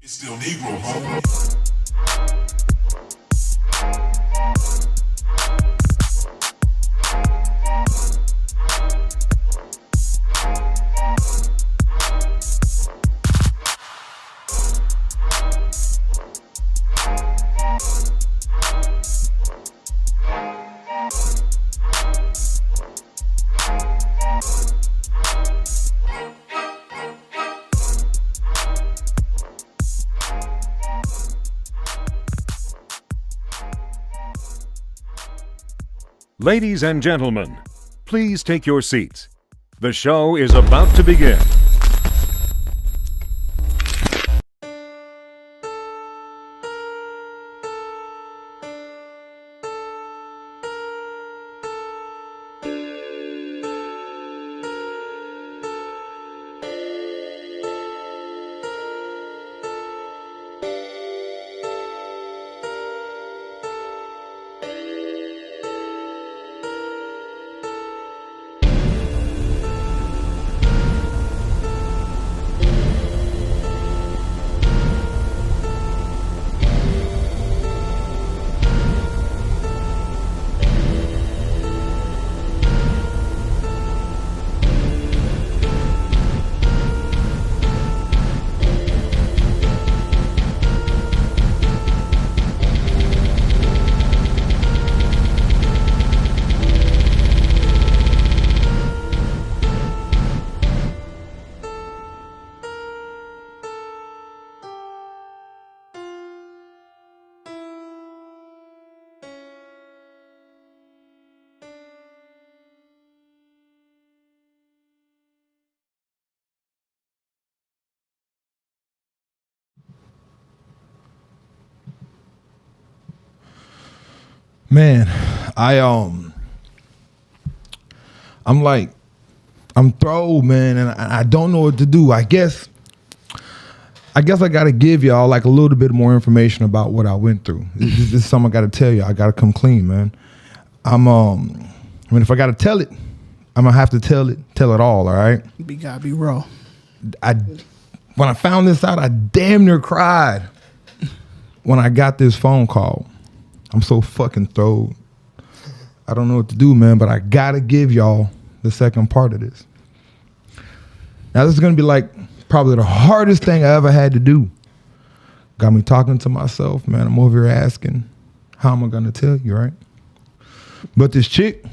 It's still Negro, homie. Ladies and gentlemen, please take your seats. The show is about to begin. Man, I'm thrown, man, and I don't know what to do. I guess I got to give y'all like a little bit more information about what I went through. This is something I got to tell you. I got to come clean, man. If I got to tell it, I'm gonna have to tell it all right? You gotta be raw. When I found this out, I damn near cried when I got this phone call. I'm so fucking thrilled. I don't know what to do, man, but I gotta give y'all the second part of this. Now, this is gonna be like probably the hardest thing I ever had to do. Got me talking to myself, man. I'm over here asking, how am I gonna tell you, right? But this chick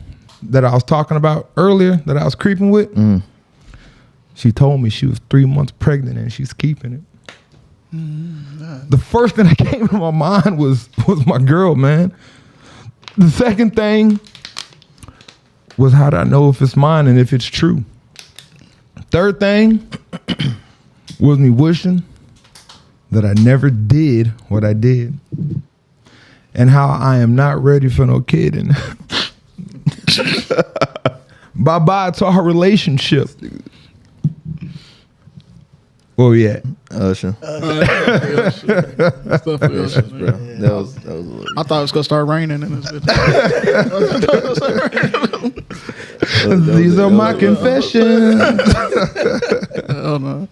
that I was talking about earlier, that I was creeping with, she told me she was 3 months pregnant and she's keeping it. The first thing that came to my mind was my girl, man. The second thing was, how do I know if it's mine and if it's true? Third thing was me wishing that I never did what I did, and how I am not ready for no kid. And bye-bye to our relationship. Where we at? Usher. Stuff for Usher, Bro. man. That was a little. I thought it was gonna start raining in this bitch. These are my confessions. Hell no.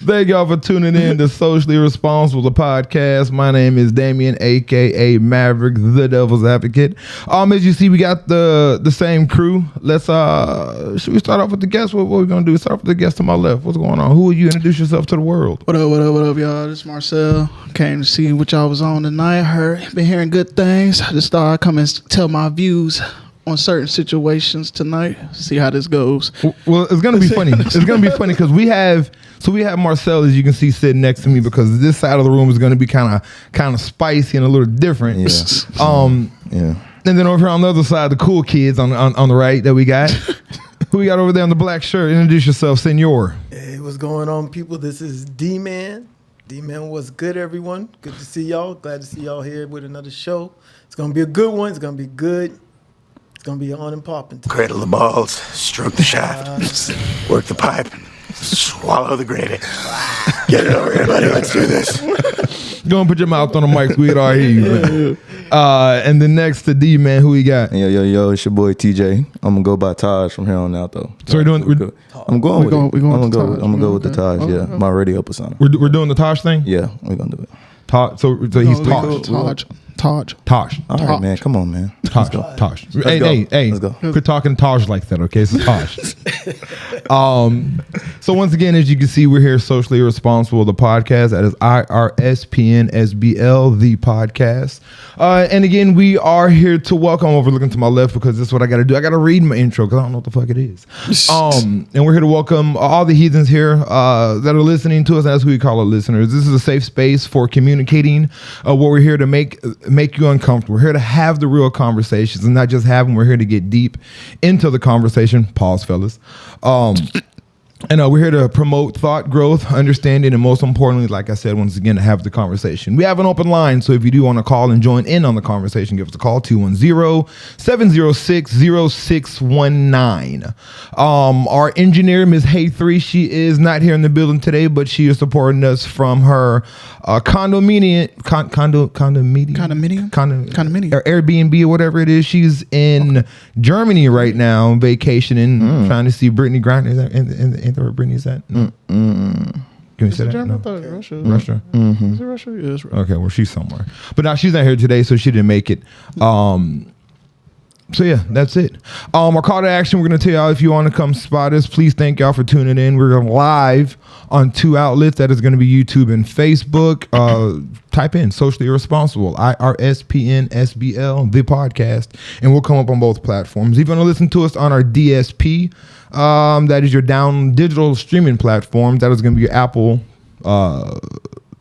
Thank y'all for tuning in to Socially Responsible, the podcast. My name is Damien, aka Maverick, the Devil's Advocate. As you see, we got the same crew. Let's should we start off with the guest? What we gonna do? Start off with the guest to my left. What's going on? Who are you? Introduce yourself to the world. What up, y'all? This is Marcel. Came to see what y'all was on tonight. Been hearing good things. I just thought I'd come and tell my views on certain situations tonight. See how this goes. Well, it's gonna be funny. It's gonna be funny because we have Marcel, as you can see, sitting next to me, because this side of the room is gonna be kind of spicy and a little different. Yeah. Yeah. And then over here on the other side, the cool kids on the right that we got. Who we got over there in the black shirt? Introduce yourself, senor. Hey, what's going on, people? This is D-Man. D-Man, what's good, everyone? Good to see y'all. Glad to see y'all here with another show. It's going to be a good one. It's going to be good. It's going to be on and popping. Cradle the balls, stroke the shaft, work the pipe, swallow the gravy. Get it over here, buddy. Let's do this. Go and put your mouth on the mic. We all hear you. And then next to D, man, who we got? Yo, it's your boy TJ. I'm gonna go by Taj from here on out though. So we're doing I'm going with it. I'm Taj. gonna go with the Taj. Okay. Yeah, my radio persona. we're doing the Tosh thing. Yeah, we're gonna do it. So he's Tosh. Taj. Tosh. All right, man. Come on, man. Tosh. Hey, Let's go. quit talking Tosh like that, okay? It's a Tosh. So once again, as you can see, we're here socially responsible, the podcast. That is IRSPNSBL, the podcast. And again, we are here to welcome, overlooking to my left because this is what I got to do. I got to read my intro because I don't know what the fuck it is. And we're here to welcome all the heathens here that are listening to us. That's who we call our listeners. This is a safe space for communicating. Where we're here to make you uncomfortable. We're here to have the real conversations and not just have them. We're here to get deep into the conversation. Pause, fellas. And we're here to promote thought, growth, understanding, and most importantly, like I said, once again, to have the conversation. We have an open line, so if you do want to call and join in on the conversation, give us a call, 210-706-0619. Our engineer, Ms. Hay3, she is not here in the building today, but she is supporting us from her condominium, or Airbnb or whatever it is. She's in Germany right now, vacationing, trying to see Brittany Griner. Ain't that where Brittany's at? No. Can we say that? German? No. I thought it was Russia. Russia. Is it Russia? Yeah, it's Russia. Okay, well, she's somewhere. But now she's not here today, so she didn't make it. So yeah, that's it. Our call to action, we're going to tell y'all if you want to come spot us, please thank y'all for tuning in. We're live on 2 outlets. That is going to be YouTube and Facebook. Type in Socially Irresponsible, IRSPNSBL, the podcast, and we'll come up on both platforms. If you want to listen to us on our DSP, that is your digital streaming platform. That is going to be your Apple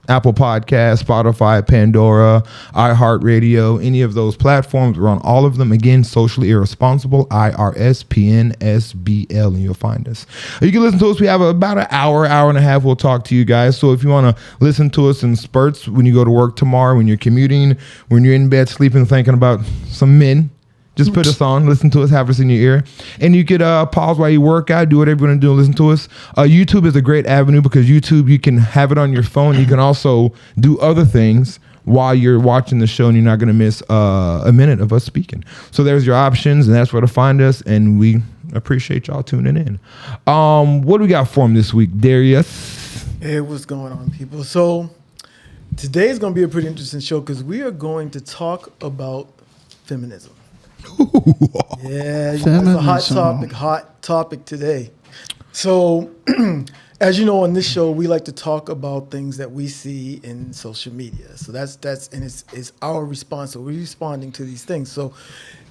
Podcast, Spotify, Pandora, iHeartRadio, any of those platforms. We're on all of them. Again, Socially Irresponsible, IRSPNSBL, and you'll find us. You can listen to us. We have about an hour and a half. We'll talk to you guys. So if you want to listen to us in spurts when you go to work tomorrow, when you're commuting, when you're in bed sleeping, thinking about some men, just put us on, listen to us, have us in your ear. And you could pause while you work out, do whatever you want to do, listen to us. YouTube is a great avenue because YouTube, you can have it on your phone. You can also do other things while you're watching the show, and you're not going to miss a minute of us speaking. So there's your options, and that's where to find us, and we appreciate y'all tuning in. What do we got for them this week, Darius? Hey, what's going on, people? So today is going to be a pretty interesting show because we are going to talk about feminism. Yeah, it's a hot topic today. So, as you know, on this show, we like to talk about things that we see in social media. So that's and it's our response. So we're responding to these things. So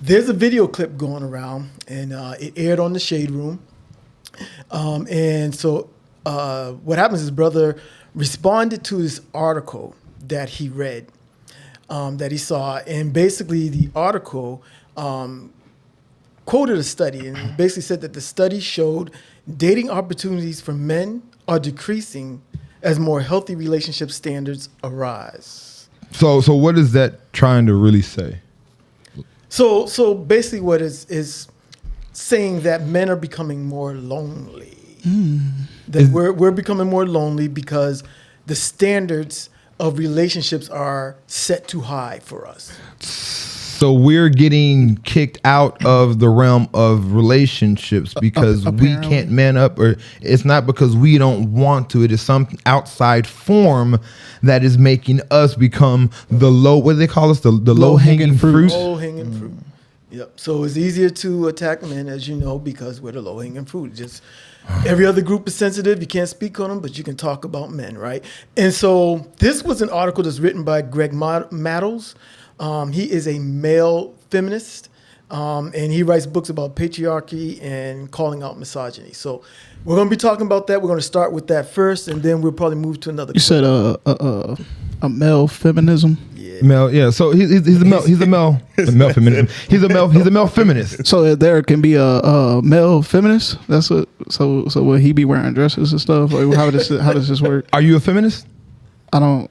there's a video clip going around, and it aired on the Shade Room. And so what happens is brother responded to this article that he read, that he saw, and basically the article quoted a study and basically said that the study showed dating opportunities for men are decreasing as more healthy relationship standards arise. So what is that trying to really say? So basically what is saying that men are becoming more lonely. That we're becoming more lonely because the standards of relationships are set too high for us. So we're getting kicked out of the realm of relationships because we can't man up, or it's not because we don't want to. It is some outside form that is making us become the what do they call us? The low hanging fruit. Low hanging fruit. Yep. So it's easier to attack men, as you know, because we're the low hanging fruit. Just every other group is sensitive. You can't speak on them, but you can talk about men, right? And so this was an article that's written by Greg Maddles. He is a male feminist, and he writes books about patriarchy and calling out misogyny. So we're going to be talking about that. We're going to start with that first, and then we'll probably move to another. You said a male feminism. Yeah. Male, yeah. So he's a male feminism. He's a male feminist. So there can be a male feminist. That's what. So will he be wearing dresses and stuff? Or how does this work? Are you a feminist? I don't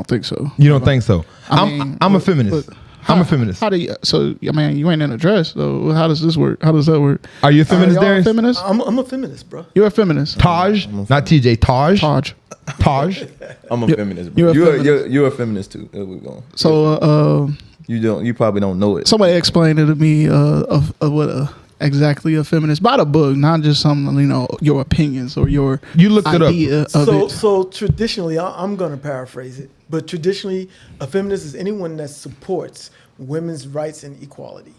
think so. You don't think so? I'm a feminist. I'm a feminist. How do you? So I mean, you ain't in a dress. So how does this work? How does that work? Are you a feminist, Y'all a Darius? feminist? I'm a feminist, bro. You're a feminist. Taj, not TJ. Taj. Taj. I'm a feminist. Bro. You're a feminist too. There we go. So You probably don't know it. somebody explained it to me of what exactly a feminist by the book, not just some your opinions or your You looked it up. idea of it. So traditionally, I'm going to paraphrase it, but traditionally, a feminist is anyone that supports women's rights and equality.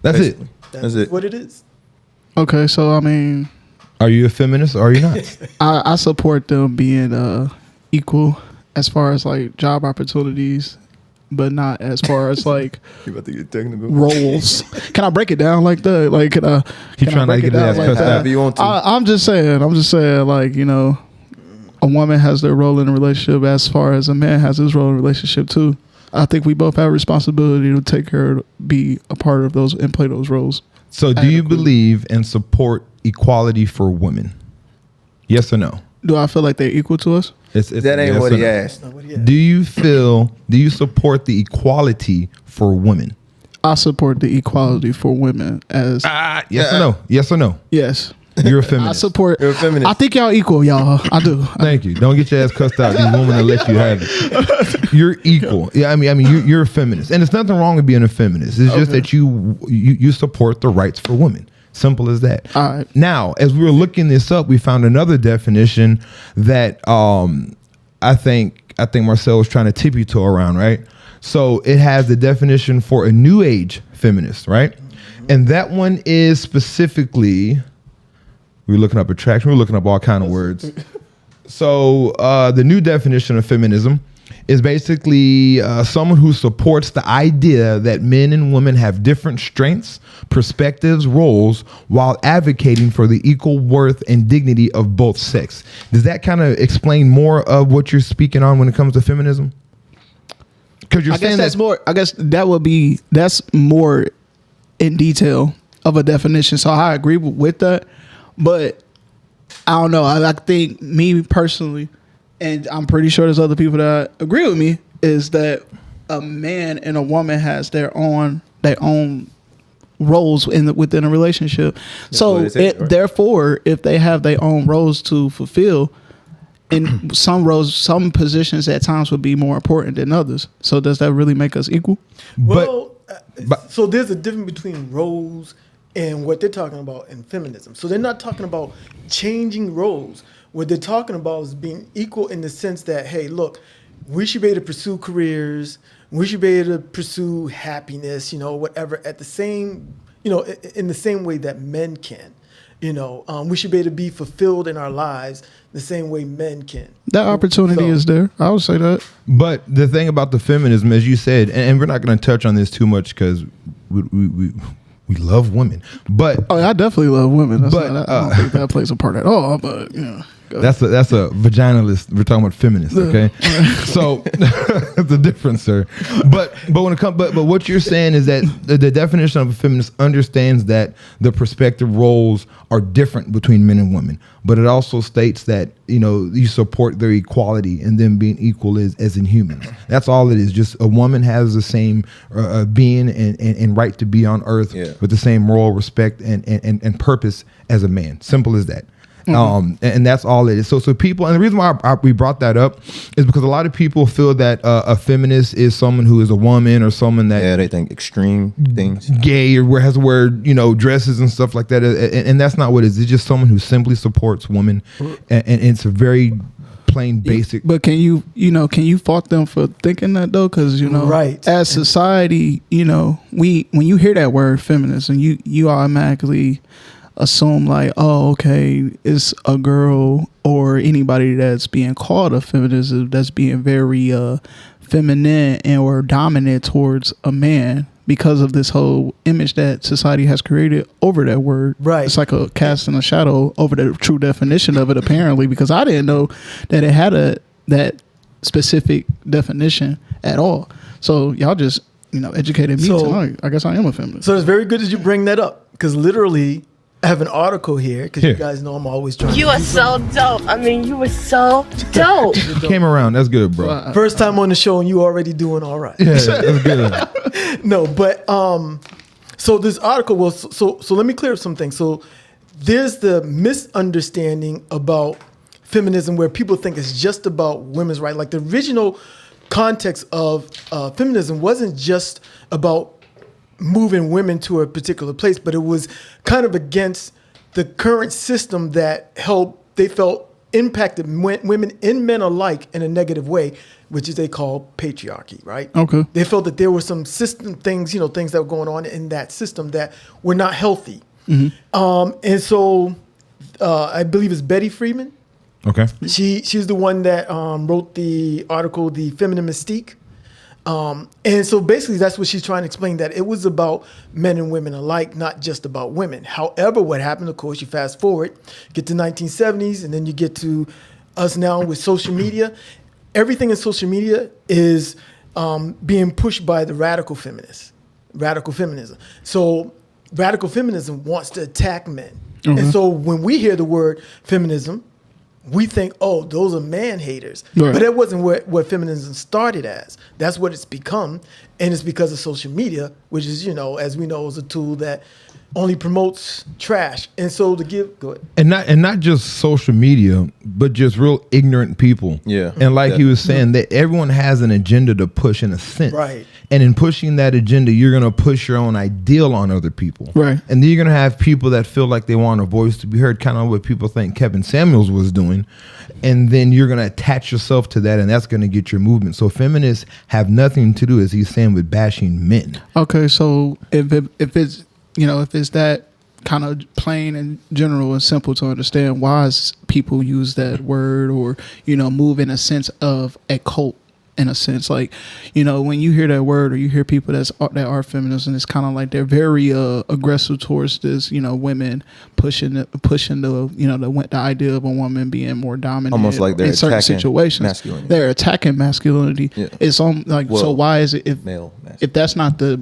That's it. That's it. What it is. Okay, so I mean, Are you a feminist or are you not? I support them being equal as far as like job opportunities, but not as far as like You about to get technical? roles. Can I break it down like that? Like, can I trying to break get it down his ass cussed out. If you want to. I'm just saying, like, a woman has their role in a relationship as far as a man has his role in a relationship too. I think we both have a responsibility to take care, be a part of those and play those roles. So do you believe and support equality for women? Yes or no? Do I feel like they're equal to us? It's That ain't yes what or he no. asked. Do you support the equality for women? I support the equality for women as Yes or no? Yes or no? yes. You're a feminist. I support. You're a feminist. I think y'all equal, y'all. I do. Thank you. Don't get your ass cussed out. These women will let you have it. You're equal. Yeah, I mean, you're a feminist, and there's nothing wrong with being a feminist. It's just that you support the rights for women. Simple as that. All right. Now, as we were looking this up, we found another definition that I think Marcel was trying to tip you toe around, right? So it has the definition for a new age feminist, right? And that one is specifically. We were looking up attraction. We were looking up all kind of words. So the new definition of feminism is basically someone who supports the idea that men and women have different strengths, perspectives, roles, while advocating for the equal worth and dignity of both sex. Does that kind of explain more of what you're speaking on when it comes to feminism? Because you're I guess saying that's that more. I guess that's more in detail of a definition. So I agree with that, but I don't know. I think me personally, and I'm pretty sure there's other people that agree with me, is that a man and a woman has their own roles within a relationship. Therefore, if they have their own roles to fulfill, in some roles, some positions at times would be more important than others. So does that really make us equal? Well, so there's a difference between roles and what they're talking about in feminism. So they're not talking about changing roles. What they're talking about is being equal in the sense that, hey, look, we should be able to pursue careers. We should be able to pursue happiness, whatever, at the same, in the same way that men can. We should be able to be fulfilled in our lives the same way men can. That opportunity is there. I would say that. But the thing about the feminism, as you said, and we're not going to touch on this too much because we love women, but I definitely love women. But, I don't think that plays a part at all. But that's a vaginalist. We're talking about feminists, okay? So it's a difference, sir. But when it comes, but what you're saying is that the definition of a feminist understands that the perspective roles are different between men and women, but it also states that you support their equality and them being equal as in humans. That's all it is. Just a woman has the same being and right to be on earth with the same moral respect and purpose as a man. Simple as that. Mm-hmm. And that's all it is. So people, and the reason why we brought that up is because a lot of people feel that a feminist is someone who is a woman or someone that they think extreme things, gay or has to wear dresses and stuff like that, and that's not what it is. It's just someone who simply supports women, and it's a very plain basic. But can you fault them for thinking that though? Because right. As society, when you hear that word feminist, and you automatically assume like, oh, okay, it's a girl or anybody that's being called a feminist that's being very feminine or dominant towards a man because of this whole image that society has created over that word. Right. It's like a casting a shadow over the true definition of it, apparently, because I didn't know that it had that specific definition at all. So y'all just educated me tonight. I guess I am a feminist. So it's very good that you bring that up because literally I have an article here because you guys know I'm always trying. You are so dope. I mean, you were so dope. Came around. That's good, bro. First time on the show and you already doing all right. Yeah, that's good. No, but so this article was so let me clear up some things. So there's the misunderstanding about feminism where people think it's just about women's rights. Like the original context of feminism wasn't just about moving women to a particular place, but it was kind of against the current system that they felt impacted women and men alike in a negative way, which is they call patriarchy, right? Okay. They felt that there were some system things, things that were going on in that system that were not healthy. And so I believe it's Betty Freeman. Okay. She's the one that wrote the article, The Feminine Mystique. And so basically that's what she's trying to explain, that it was about men and women alike, not just about women. However, what happened, of course, you fast forward, get to 1970s, and then you get to us now with social media. Everything in social media is being pushed by the radical feminism. So radical feminism wants to attack men. And so when we hear the word feminism, we think, oh, those are man haters. Right. But that wasn't what feminism started as. That's what it's become. And it's because of social media, which is, as we know, is a tool that only promotes trash. And so go ahead. And not just social media, but just real ignorant people. Yeah. And like he was saying, that everyone has an agenda to push in a sense. Right. And in pushing that agenda, you're going to push your own ideal on other people. Right. And then you're going to have people that feel like they want a voice to be heard, kind of what people think Kevin Samuels was doing. And then you're going to attach yourself to that, and that's going to get your movement. So feminists have nothing to do, as he's saying, with bashing men. Okay, so if it's if it's that kind of plain and general and simple to understand, why is people use that word or move in a sense of a cult? In a sense, like, when you hear that word or you hear people that are feminists, and it's kind of like they're very aggressive towards this, women pushing the the idea of a woman being more dominant, almost like they're in certain attacking situations. masculinity. They're attacking masculinity. Yeah. It's on like, so why is it male if that's not the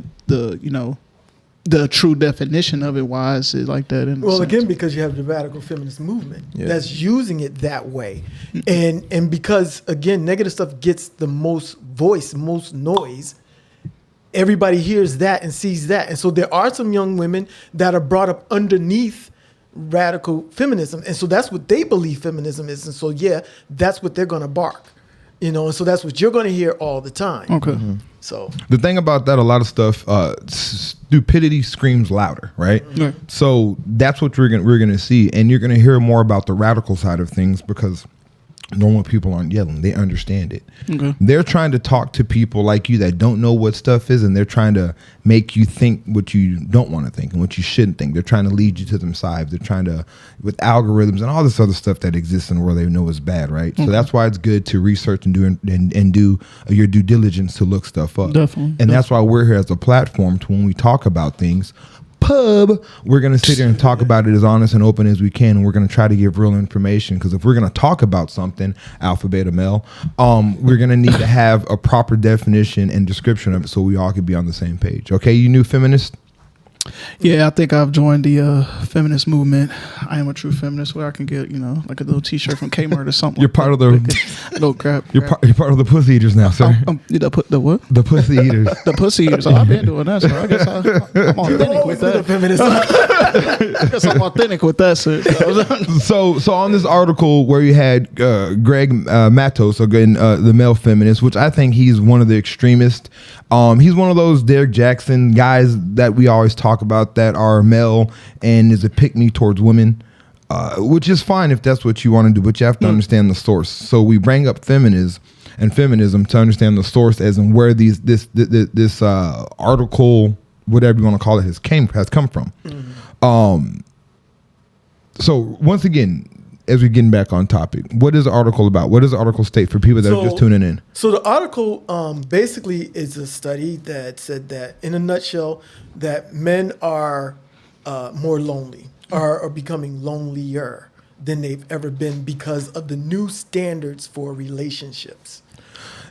true definition of it, why is it like that? Well, again, because you have the radical feminist movement that's using it that way. And because, again, negative stuff gets the most voice, most noise, everybody hears that and sees that. And so there are some young women that are brought up underneath radical feminism. And so that's what they believe feminism is. And so, that's what they're going to bark. And so that's what you're going to hear all the time. Okay. So The thing about that, a lot of stuff, stupidity screams louder, right? Right. So that's what we're gonna see, and you're gonna hear more about the radical side of things because normal people aren't yelling; they understand it. Okay. They're trying to talk to people like you that don't know what stuff is, and they're trying to make you think what you don't want to think and what you shouldn't think. They're trying to lead you to them sides. They're trying to, with algorithms and all this other stuff that exists in the world, they know is bad, right? So that's why it's good to research and do your due diligence to look stuff up. Definitely. And that's why we're here as a platform to, when we talk about things, we're going to sit here and talk about it as honest and open as we can, and we're going to try to give real information, because if we're going to talk about something, alpha, beta, male, we're going to need to have a proper definition and description of it so we all can be on the same page. Okay, you new feminist? Yeah, I think I've joined the feminist movement. I am a true feminist, where I can get, like a little T-shirt from Kmart or something. You're part of the. Little crap. You're part of the pussy eaters now, sir. The what? The pussy eaters. The pussy eaters. Oh, I've been doing that, so I guess I'm authentic with that. I guess I'm authentic with that, sir. So on this article where you had Greg Matos, again, the male feminist, which I think he's one of the extremists. He's one of those Derek Jackson guys that we always talk about that are male and is a pick-me towards women, which is fine if that's what you want to do, but you have to understand the source. So we bring up feminism to understand the source, as in where this article, whatever you want to call it, has come from. So once again, as we're getting back on topic, what is the article about? What does the article state for people that are just tuning in? So the article basically is a study that said that, in a nutshell, that men are more lonely, are becoming lonelier than they've ever been because of the new standards for relationships.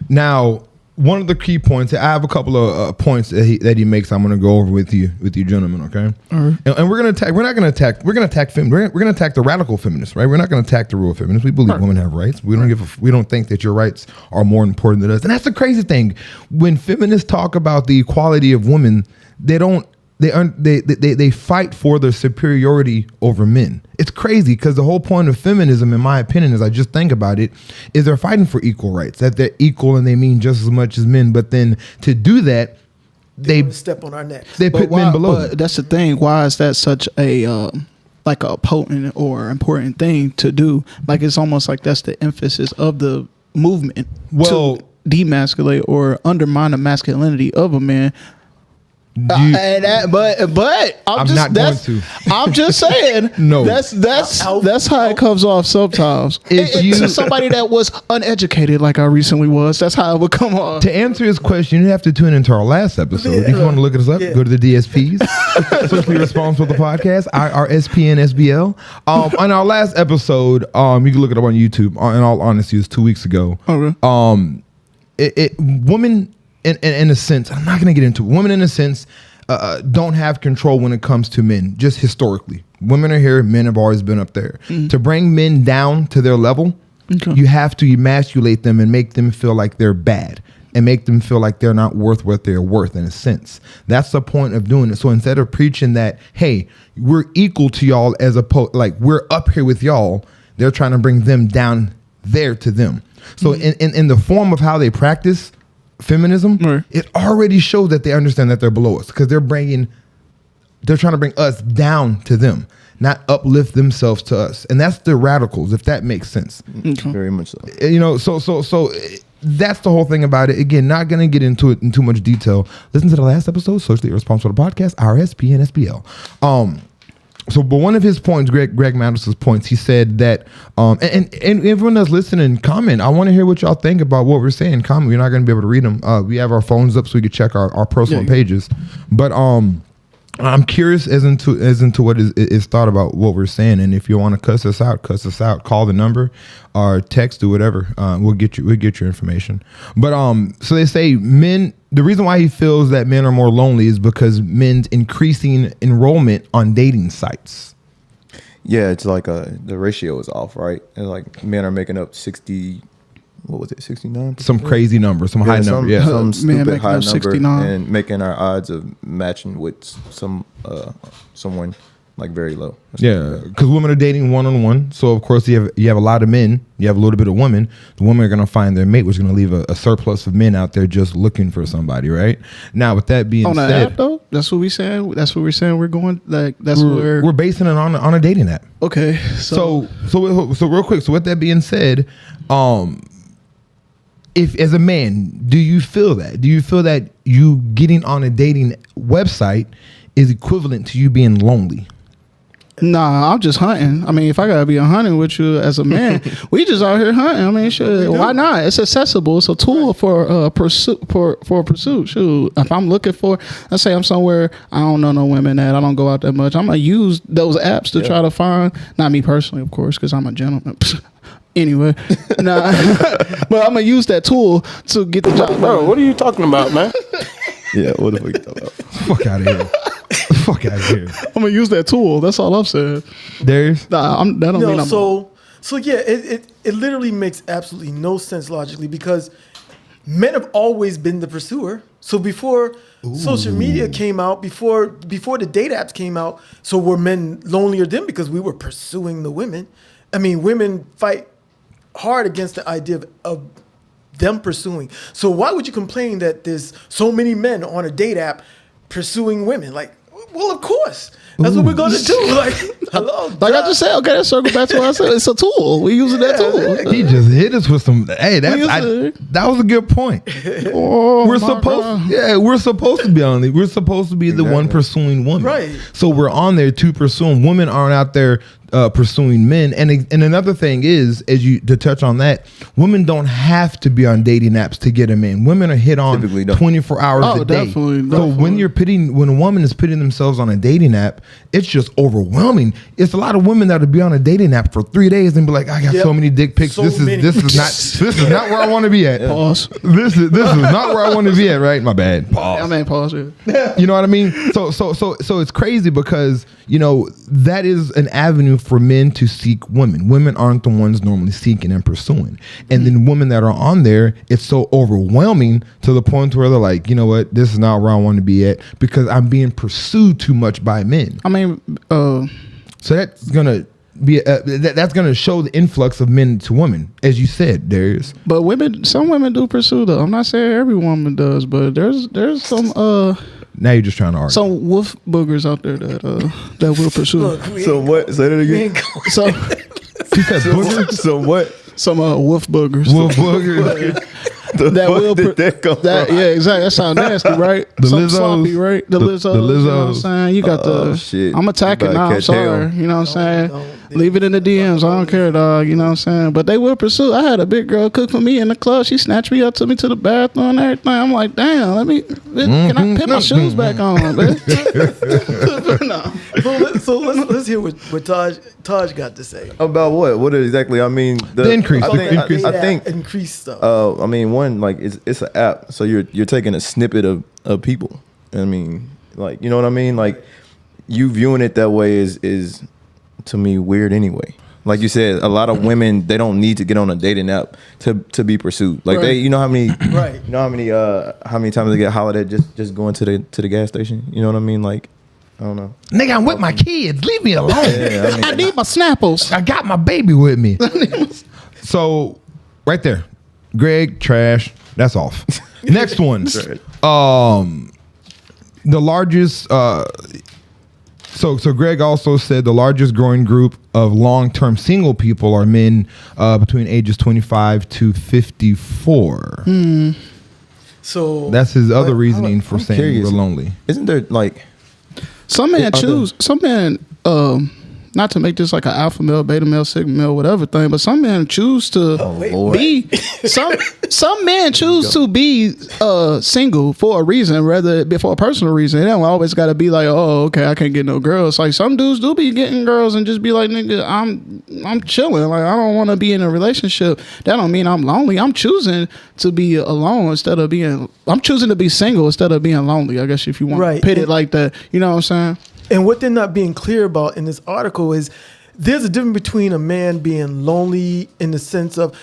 Now, one of the key points, I have a couple of points that he makes. I'm going to go over with you gentlemen, okay? And we're going to attack. We're not going to attack. We're going to attack. We're going to attack the radical feminists, right? We're not going to attack the real feminists. We believe women have rights. We don't think that your rights are more important than us. And that's the crazy thing. When feminists talk about the equality of women, they fight for their superiority over men. It's crazy because the whole point of feminism, in my opinion, as I just think about it, is they're fighting for equal rights, that they're equal and they mean just as much as men. But then to do that, they step on our necks. They put men below. But that's the thing. Why is that such a like a potent or important thing to do? Like it's almost like that's the emphasis of the movement to demasculate or undermine the masculinity of a man. But I'm just saying. No, that's how it comes off sometimes. If somebody that was uneducated, like I recently was, that's how it would come off. To answer his question, you have to tune into our last episode. If you want to look us up, go to the DSPs, Socially Responsible the podcast, IRSPNSBL. On our last episode, you can look it up on YouTube. In all honesty, it was 2 weeks ago. Okay. Women. In a sense, I'm not going to get into it. Women, in a sense, don't have control when it comes to men, just historically. Women are here, men have always been up there. To bring men down to their level, you have to emasculate them and make them feel like they're bad and make them feel like they're not worth what they're worth, in a sense. That's the point of doing it. So instead of preaching that, hey, we're equal to y'all as opposed, like we're up here with y'all, they're trying to bring them down there to them. So in the form of how they practice feminism, it already shows that they understand that they're below us because they're trying to bring us down to them, not uplift themselves to us. And that's the radicals, if that makes sense. Very much so. So that's the whole thing about it. Again, not going to get into it in too much detail. Listen to the last episode, Socially Responsible podcast, IRSPNSBL. But one of his points, Greg Mattis's points, he said that, and everyone that's listening, comment. I want to hear what y'all think about what we're saying. Comment. We're not going to be able to read them. We have our phones up so we can check our personal pages. But I'm curious as into what is thought about what we're saying. And if you want to cuss us out. Call the number or text or whatever. We'll get your information. But so they say men. The reason why he feels that men are more lonely is because men's increasing enrollment on dating sites. Yeah, it's like the ratio is off, right? And like men are making up 60. What was it? 69%? Some crazy number, some high number. Yeah, some stupid high number, 69. and making our odds of matching with someone like very low. Yeah, because women are dating one-on-one. So of course you have a lot of men. You have a little bit of women. The women are going to find their mate, which is going to leave a surplus of men out there just looking for somebody, right? Now, with that being said, app though, that's what we saying. That's what we're saying. We're going like that's we're basing it on a dating app. Okay, so real quick. So with that being said, if as a man, do you feel that you getting on a dating website is equivalent to you being lonely? Nah, I'm just hunting. I mean, if I gotta be hunting with you as a man, we just out here hunting. I mean, shit, why not? It's accessible. It's a tool for pursuit. For pursuit. Shoot, if I'm looking for, let's say I'm somewhere I don't know no women at, I don't go out that much. I'm gonna use those apps to try to find. Not me personally, of course, because I'm a gentleman. Anyway, but I'm gonna use that tool to get the job. Bro, what are you talking about, man? Yeah, what the fuck you talking about? Fuck out of here. Fuck out of here. I'm gonna use that tool. That's all I'm saying. Darius? That don't mean I'm So yeah, it literally makes absolutely no sense logically because men have always been the pursuer. So before social media came out, before the date apps came out, so were men lonelier then because we were pursuing the women? I mean, women fight hard against the idea of them pursuing. So why would you complain that there's so many men on a date app pursuing women? Like, well, of course. That's what we're going to do. Like, hello. Like I just said, okay, let's circle back to what I said. It's a tool. We're using that tool. He just hit us with some, hey, that was a good point. We're supposed to be on it. We're supposed to be the one pursuing woman. Right. So we're on there to pursue them. Women aren't out there pursuing men. And another thing is, to touch on that, women don't have to be on dating apps to get a man. Women are hit on Typically don't. 24 hours a day. Definitely. So when a woman is pitting themselves on a dating app, it's just overwhelming. It's a lot of women that would be on a dating app for 3 days and be like, I got so many dick pics. So This many. is not where I want to be at. Pause. This is not where I want to be at, right? My bad. Pause. I mean, pause it. You know what I mean? So it's crazy because, that is an avenue for men to seek women. Women aren't the ones normally seeking and pursuing. And then women that are on there, it's so overwhelming to the point where they're like, you know what? This is not where I want to be at because I'm being pursued too much by men. I mean, So that's going to be that's going to show the influx of men to women, as you said, Darius. but some women do pursue though. I'm not saying every woman does, but there's some Now you're just trying to argue. some wolf boogers out there that will pursue. Look, we So ain't what? going- Say that we again. ain't going- So She said booger? So what? some wolf boogers. Wolf boogers. The That fuck will did that come that from? yeah, exactly. That sounds nasty, right? The Something Lizzos. sloppy, right? The The Lizzos. You know what I'm Lizzos. saying? You got Oh, the shit. I'm attacking You now. better I'm catch sorry. hell. You know what I'm saying? don't. Leave it in the DMs. I don't care, dog. You know what I'm saying? But they will pursue. I had a big girl cook for me in the club. She snatched me up, took me to the bathroom and everything. I'm like, damn, can I put my shoes back on, man? No. So let's hear what Taj got to say. About what? What exactly? I mean, The increase. I think, Increase. I think increased stuff. I mean, one, like it's an app, so you're taking a snippet of people. I mean, like, you know what I mean? Like, you viewing it that way is to me weird anyway. Like you said, a lot of women, they don't need to get on a dating app to be pursued. Like Right. you know how many Right. you know how many times they get hollered at just going to the gas station. You know what I mean? Like, I don't know. Nigga, I'm with my kids. Leave me alone. Yeah, I mean, I need my Snapples. I got my baby with me. So, right there, Greg, trash. That's off. Next one. The largest. So Greg also said the largest growing group of long-term single people are men between ages 25 to 54. So That's his other But reasoning for I'm saying curious. we're lonely. isn't there like Some men Are choose. Some men, not to make this like an alpha male, beta male, sigma male, whatever thing, but some men choose to Lord. be. Some men choose to be single for a reason, rather for a personal reason. It don't always got to be like, oh, okay, I can't get no girls. Like some dudes do be getting girls and just be like, nigga, I'm chilling. Like I don't want to be in a relationship. That don't mean I'm lonely. I'm choosing to be alone instead of being. I'm choosing to be single instead of being lonely. I guess if you want Right. to pit it like that, you know what I'm saying? And what they're not being clear about in this article is there's a difference between a man being lonely in the sense of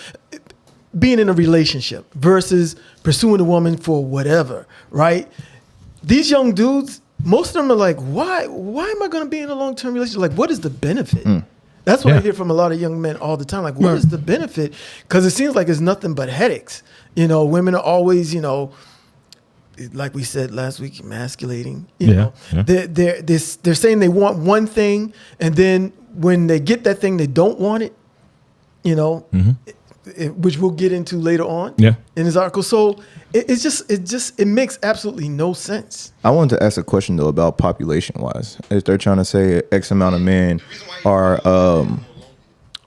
being in a relationship versus pursuing a woman for whatever, right? These young dudes, most of them are like, why am I going to be in a long-term relationship? Like, what is the benefit? That's what I Yeah. hear from a lot of young men all the time. Like, what is the benefit? Because it seems like it's nothing but headaches. You know, women are always, like we said last week, emasculating. You know, they're saying they want one thing, and then when they get that thing, they don't want it. You know, which we'll get into later on. Yeah. In this article, so it makes absolutely no sense. I wanted to ask a question though about population wise. If they're trying to say X amount of men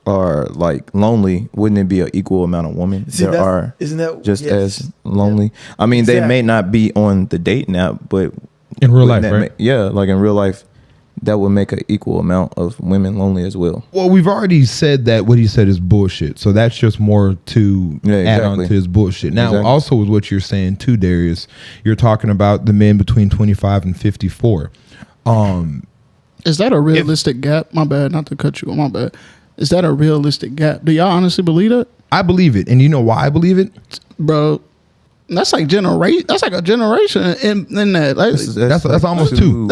are like lonely, wouldn't it be an equal amount of women See, that that's- are isn't that just yes. as lonely? I mean, they may Exactly. not be on the dating app, but In real wouldn't life, that right? yeah, like in real life, that would make an equal amount of women lonely as well. Well, we've already said that what he said is bullshit. So that's just more to Yeah, add on exactly. to his bullshit. Now, Exactly. also with what you're saying too, Darius, you're talking about the men between 25 and 54. Is that a realistic gap? My bad, not to cut you. My bad. Is that a realistic gap? Do y'all honestly believe that, I believe it. And you know why I believe it? bro? That's like generation. That's like a generation in that. Like, That's almost two.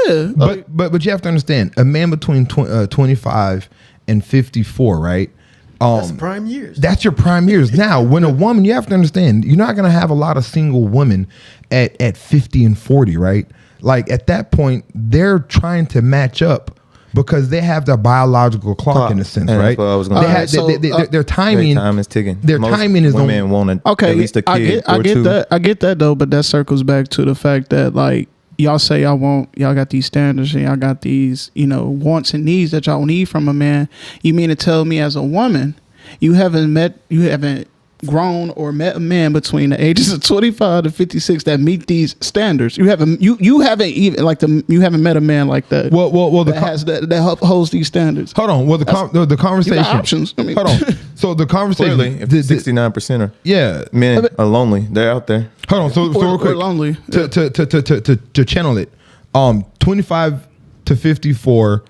yeah. Like, But you have to understand, a man between 25 and 54, right? That's prime years. That's your prime years. Now, when a woman, you have to understand, you're not going to have a lot of single women at 50 and 40, right? Like at that point, they're trying to match up because they have their biological clock in a sense, And that's right? what I was gonna They say. have- their Their timing. time is ticking. Their Most timing is women want okay, at least a kid I or get two. that. I get that though, but that circles back to the fact that like y'all say y'all got these standards and y'all got these, wants and needs that y'all need from a man. You mean to tell me as a woman, you haven't grown or met a man between the ages of 25 to 56 that meet these standards? You haven't met a man like that. Well, that holds these standards. Hold on. Well, the conversation. You got options. I mean, hold on. So the conversation. Clearly, if 69% of men are lonely, they're out there. Hold on. So real quick, lonely. To channel it, 25 to 54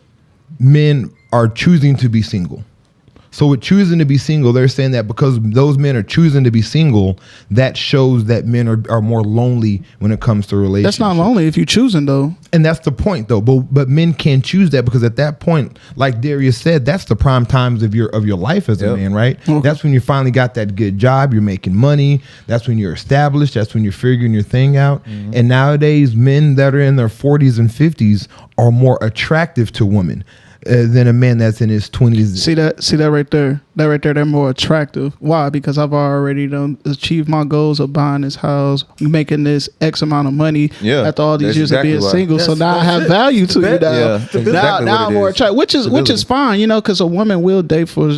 men are choosing to be single. So with choosing to be single, they're saying that because those men are choosing to be single, that shows that men are more lonely when it comes to relationships. That's not lonely if you're choosing, though. And that's the point, though. But men can choose that because at that point, like Darius said, that's the prime times of your life as a man, right? Okay. That's when you finally got that good job. You're making money. That's when you're established. That's when you're figuring your thing out. Mm-hmm. And nowadays, men that are in their 40s and 50s are more attractive to women than a man that's in his 20s. See that right there. They're more attractive. Why? Because I've already done achieved my goals of buying this house, making this X amount of money after all these years of being single. So now I have value to you now. Now I'm more attractive, which is fine, because a woman will date for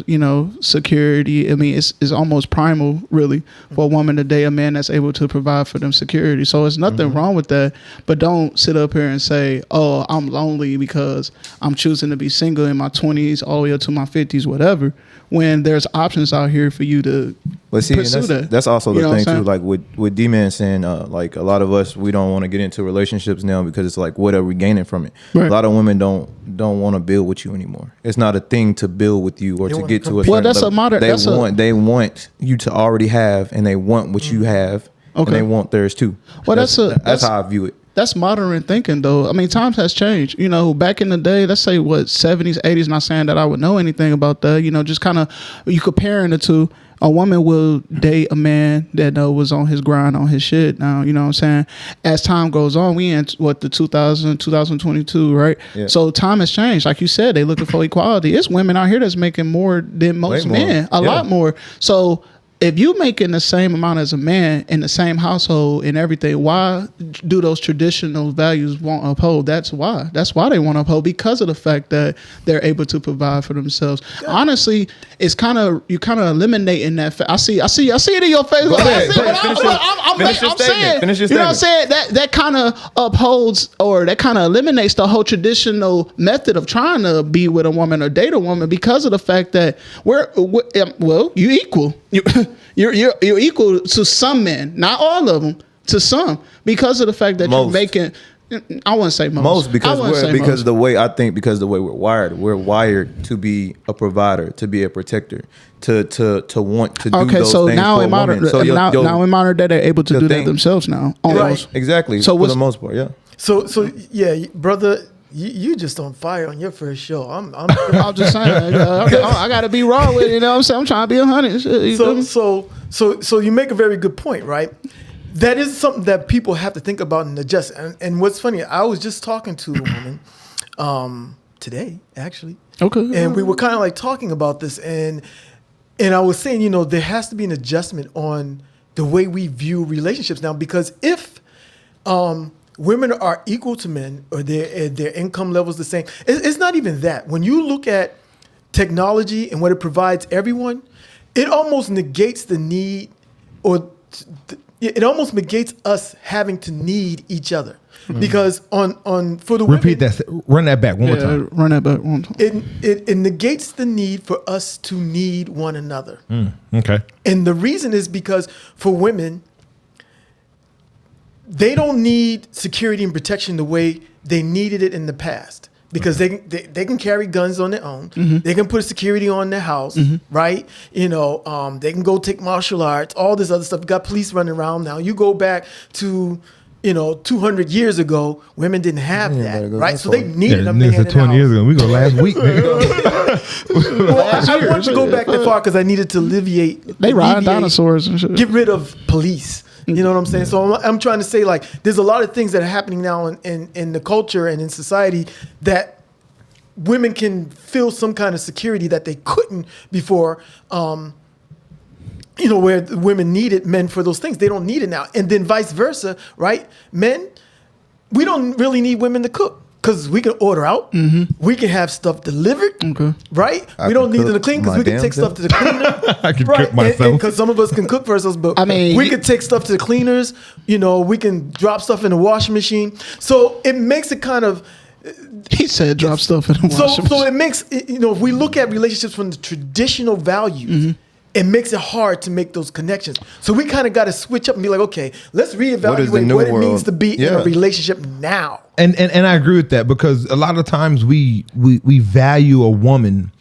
security. I mean, it's almost primal, really, for a woman to date a man that's able to provide for them security. So it's nothing wrong with that. But don't sit up here and say, "Oh, I'm lonely because I'm choosing to be single in my 20s all the way up to my 50s, whatever." When there's options out here for you to pursue that. That's also the thing too. Like with D-Man saying, like a lot of us, we don't want to get into relationships now because it's like, what are we gaining from it? Right. A lot of women don't want to build with you anymore. It's not a thing to build with you or to get to a certain level. They want you to already have, and they want what you have, and they want theirs too. Well, that's how I view it. That's modern thinking, though. I mean, times has changed. Back in the day, let's say 70s, 80s, not saying that I would know anything about that. Just kind of you comparing the two. A woman will date a man that was on his grind, on his shit. Now, you know what I'm saying? As time goes on, we in the 2022, right? Yeah. So time has changed. Like you said, they looking for equality. It's women out here that's making more than most men, a lot more. So if you making the same amount as a man in the same household and everything, why do those traditional values won't uphold? That's why they want to uphold, because of the fact that they're able to provide for themselves. Honestly, it's you're kind of eliminating that. I see it in your face. Finish your statement. You know what I'm saying? That kind of upholds, or that kind of eliminates the whole traditional method of trying to be with a woman or date a woman, because of the fact that you equal. You're equal to some men, not all of them, to some, because of the fact that you're making. I wouldn't say most. Because the way we're wired to be a provider, to be a protector, to want to do those things. So now in modern day, they're able to do that themselves now. Almost. Right. Exactly. So for the most part, yeah. So yeah, brother. You just on fire on your first show. I'm just saying. I got to be raw with it. You know what I'm saying? I'm trying to be 100. So you make a very good point, right? That is something that people have to think about and adjust. And what's funny, I was just talking to a woman today, actually. Okay. And we were kind of like talking about this, and I was saying, there has to be an adjustment on the way we view relationships now, because if women are equal to men, or their income levels the same. It's not even that. When you look at technology and what it provides everyone, it almost negates the need, or it almost negates us having to need each other. Mm-hmm. Because for the repeat women, that, run that back one more time. Run that back one time. It negates the need for us to need one another. Okay. And the reason is because for women, they don't need security and protection the way they needed it in the past, because they can carry guns on their own. Mm-hmm. They can put security on their house, right? They can go take martial arts, all this other stuff. You got police running around now. You go back to 200 years ago, women didn't have that, right? So they needed a man in the 20 house. years ago. We go last week. Well, I want to go back that far because I needed to alleviate. They ride dinosaurs and shit. Get rid of police. You know what I'm saying? So I'm trying to say, like, there's a lot of things that are happening now in the culture and in society that women can feel some kind of security that they couldn't before. Where women needed men for those things, they don't need it now. And then vice versa, right? Men, we don't really need women to cook. Because we can order out, we can have stuff delivered, right? We don't need them to clean because we can take stuff to the cleaner. I can cook myself. Because some of us can cook for ourselves, but I mean, we can take stuff to the cleaners. You know, we can drop stuff in the washing machine. So it makes it kind of. He said drop stuff in the washing So machine. it makes, you know, if we look at relationships from the traditional values, it makes it hard to make those connections. So we kind of got to switch up and be like, okay, let's reevaluate new what it world? means to be in Yeah. a relationship now. And I agree with that because a lot of times we value a woman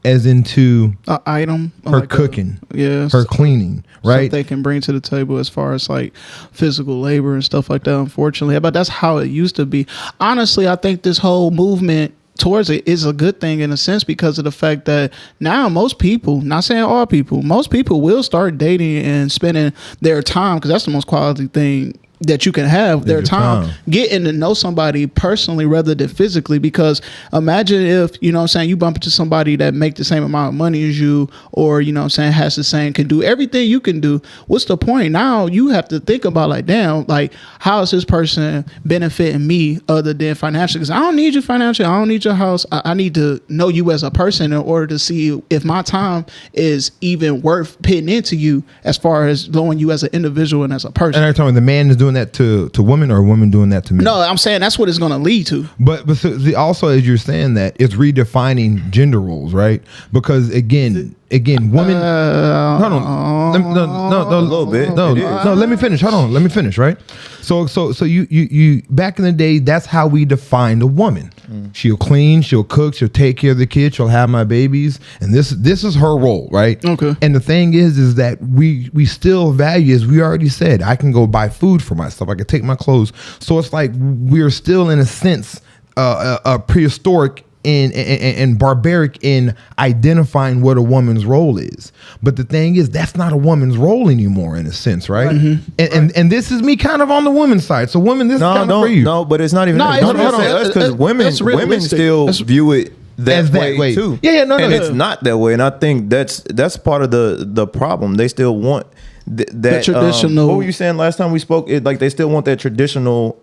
as into An item, her like cooking, yeah, her cleaning, right? Stuff they can bring to the table as far as like physical labor and stuff like that. Unfortunately, but that's how it used to be. Honestly, I think this whole movement towards it is a good thing in a sense because of the fact that now most people, not saying all people, most people will start dating and spending their time, because that's the most quality thing that you can have, their your time, time. getting to know somebody personally rather than physically. Because imagine if, you know what I'm saying, you bump into somebody that make the same amount of money as you, or, you know what I'm saying, has the same, can do everything you can do. What's the point? Now you have to think about like, damn, like how is this person benefiting me other than financially? Because I don't need you financially. I don't need your house. I need to know you as a person in order to see if my time is even worth putting into you as far as knowing you as an individual and as a person. And every time the man is doing that to women or women doing that to men. No, I'm saying that's what it's going to lead to. But also, as you're saying that, it's redefining gender roles, right? Because again, women. Hold on, no, A little bit. No, It is. no. Let me finish. Hold on, let me finish. Right. So you back in the day, that's how we defined a woman. She'll clean, she'll cook, she'll take care of the kids, she'll have my babies, and this is her role, right? Okay. And the thing is that we still value, as we already said, I can go buy food for myself, I can take my clothes. So it's like we're still in a sense prehistoric and barbaric in identifying what a woman's role is. But the thing is, that's not a woman's role anymore in a sense, right? And this is me kind of on the women's side. So women, this is kind of for you. No, but it's not even. No, that. it's- Don't say us because women that's women realistic. still That's- view it As that way way. too. Yeah, no, and no. it's not that way. And I think that's part of the problem. They still want that traditional. what were you saying last time we spoke? Like they still want that traditional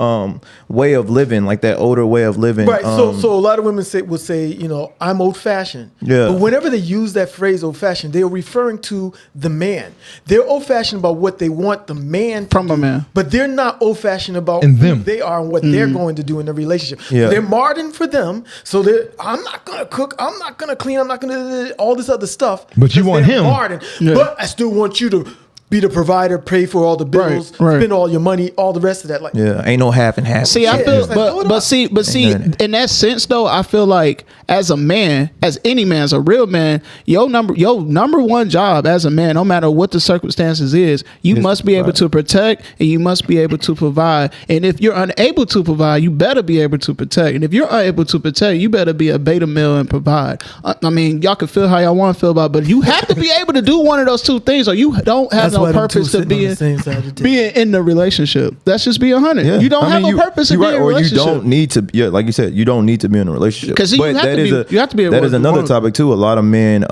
way of living, like that older way of living. Right. So a lot of women will say, you know, I'm old fashioned. Yeah. But whenever they use that phrase old fashioned, they're referring to the man. They're old fashioned about what they want the man to From a do, man. But they're not old fashioned about In who them. they are and what they're going to do in the relationship. Yeah. They're modern for them. So I'm not gonna cook, I'm not gonna clean, I'm not gonna do all this other stuff. But you because want they're him. Modern. Yeah. But I still want you to be the provider, pay for all the bills, right. spend all your money, all the rest of that. Like, Yeah, ain't no half and half. See, I Yeah, feel, it's like, hold but up. see, nothing. in that sense though, I feel like as a man, as any man, as a real man, your number one job as a man, no matter what the circumstances is, you must be able to protect and you must be able to provide. And if you're unable to provide, you better be able to protect. And if you're unable to protect, you better be a beta male and provide. I mean, y'all can feel how y'all want to feel about it, but you have to be able to do one of those two things, or you don't have that's why no them two purpose to sitting on be the same side of the table. being in the relationship. That's just being 100. Yeah. You don't I have mean, a purpose to you're be right, in a or you relationship. don't need to. Yeah, like you said, you don't need to be in a relationship. 'Cause you have to be- you have to be a That is another woman. topic too. A lot of men,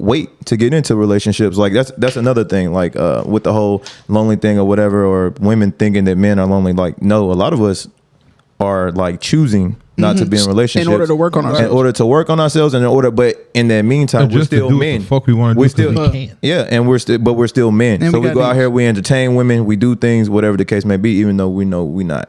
wait to get into relationships. Like that's another thing. Like with the whole lonely thing or whatever, or women thinking that men are lonely. Like no, a lot of us are like choosing not to be in relationships In order to work on ourselves. In order to work on ourselves, but in that meantime, we're Just to still do what men. the fuck we want to We're do 'cause still we can't. yeah, and we're still men. And So we we go got out these- here, we entertain women, we do things, whatever the case may be, even though we know we not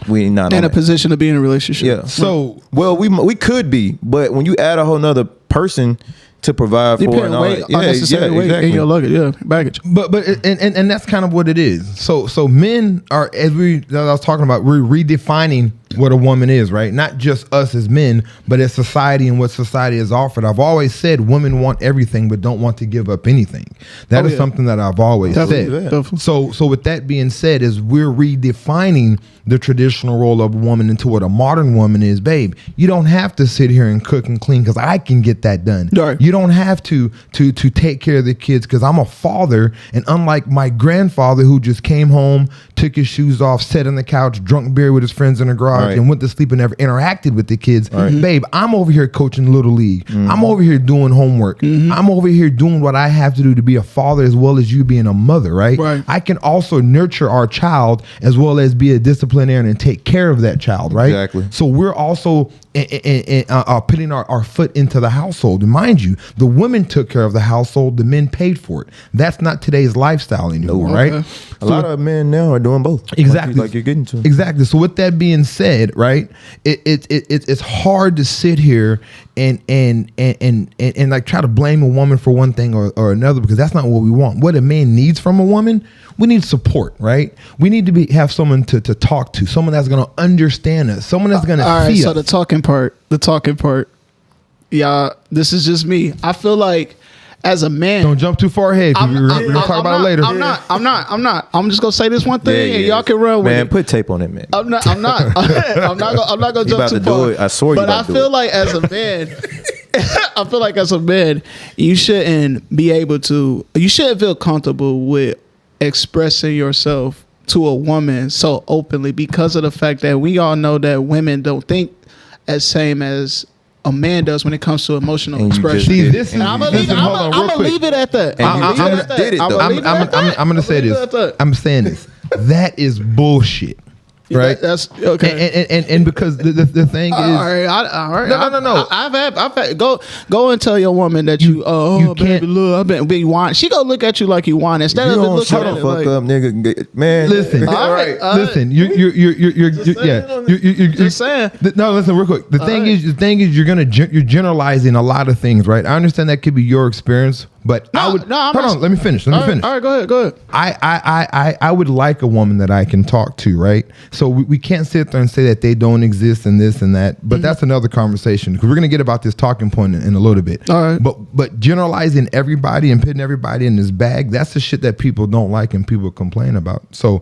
in on a it. position to be in a relationship. Yeah. So Well, we could be, but when you add a whole nother person to provide You for put and all weight, that, unnecessary weight exactly. in your luggage, baggage. But and that's kind of what it is. So men are, as I was talking about, we're redefining what a woman is, right? Not just us as men, but as society and what society has offered. I've always said women want everything but don't want to give up anything. That is something that I've always Definitely, said. definitely. So with that being said, is we're redefining the traditional role of a woman into what a modern woman is. Babe, you don't have to sit here and cook and clean because I can get that done. Right. You don't have to take care of the kids because I'm a father, and unlike my grandfather who just came home, took his shoes off, sat on the couch, drunk beer with his friends in the garage, couch Right. and went to sleep and never interacted with the kids. Babe, I'm over here coaching Little League. I'm over here doing homework. I'm over here doing what I have to do to be a father as well as you being a mother, right? Right. I can also nurture our child as well as be a disciplinarian and take care of that child, right? Exactly. So we're also putting our foot into the household. And mind you, the women took care of the household, the men paid for it. That's not today's lifestyle anymore, right? A lot of men now are doing both. Exactly. Like you're getting to. Exactly. So with that being said, right, it's hard to sit here and like try to blame a woman for one thing or another, because that's not what we want. What a man needs from a woman, we need support, right? We need to have someone to talk to, someone that's going to understand us, someone that's going to All right, see so us. the talking part. Yeah, this is just me. I feel like as a man, Don't jump too far ahead, because we're going to talk about it later. I'm not. I'm just gonna say this one thing, and y'all can run with Man, it. put tape on it, man. I'm not. I'm not gonna You jump about too to far. do it. I swore you But I about to do feel it. like as a man, I feel like as a man, you shouldn't be able to. You shouldn't feel comfortable with expressing yourself to a woman so openly, because of the fact that we all know that women don't think as same as a man does when it comes to emotional And you just expression. See, did it. this is- And I'm gonna listen, hold on, real quick. leave it at that. And I'm you gonna just leave it at that. did it, though. I'm going to say this. I'm saying this. That is bullshit, right? That's okay. And because the thing is, All right, all right. No. I've had go and tell your woman that you you baby, can't- look, I've been we want. She gonna look at you like you want instead You of don't looking shut at the it fuck like, up, nigga. Man, listen, All right. listen, you're Just saying. No, listen, real quick. The thing is, you're generalizing a lot of things, right? I understand that could be your experience, but I would. I'm hold not- on, let me finish. All right, go ahead. I would like a woman that I can talk to, right? So we can't sit there and say that they don't exist and this and that, but that's another conversation, because we're gonna get about this talking point in a little bit. All right. But generalizing everybody and putting everybody in this bag, that's the shit that people don't like and people complain about. So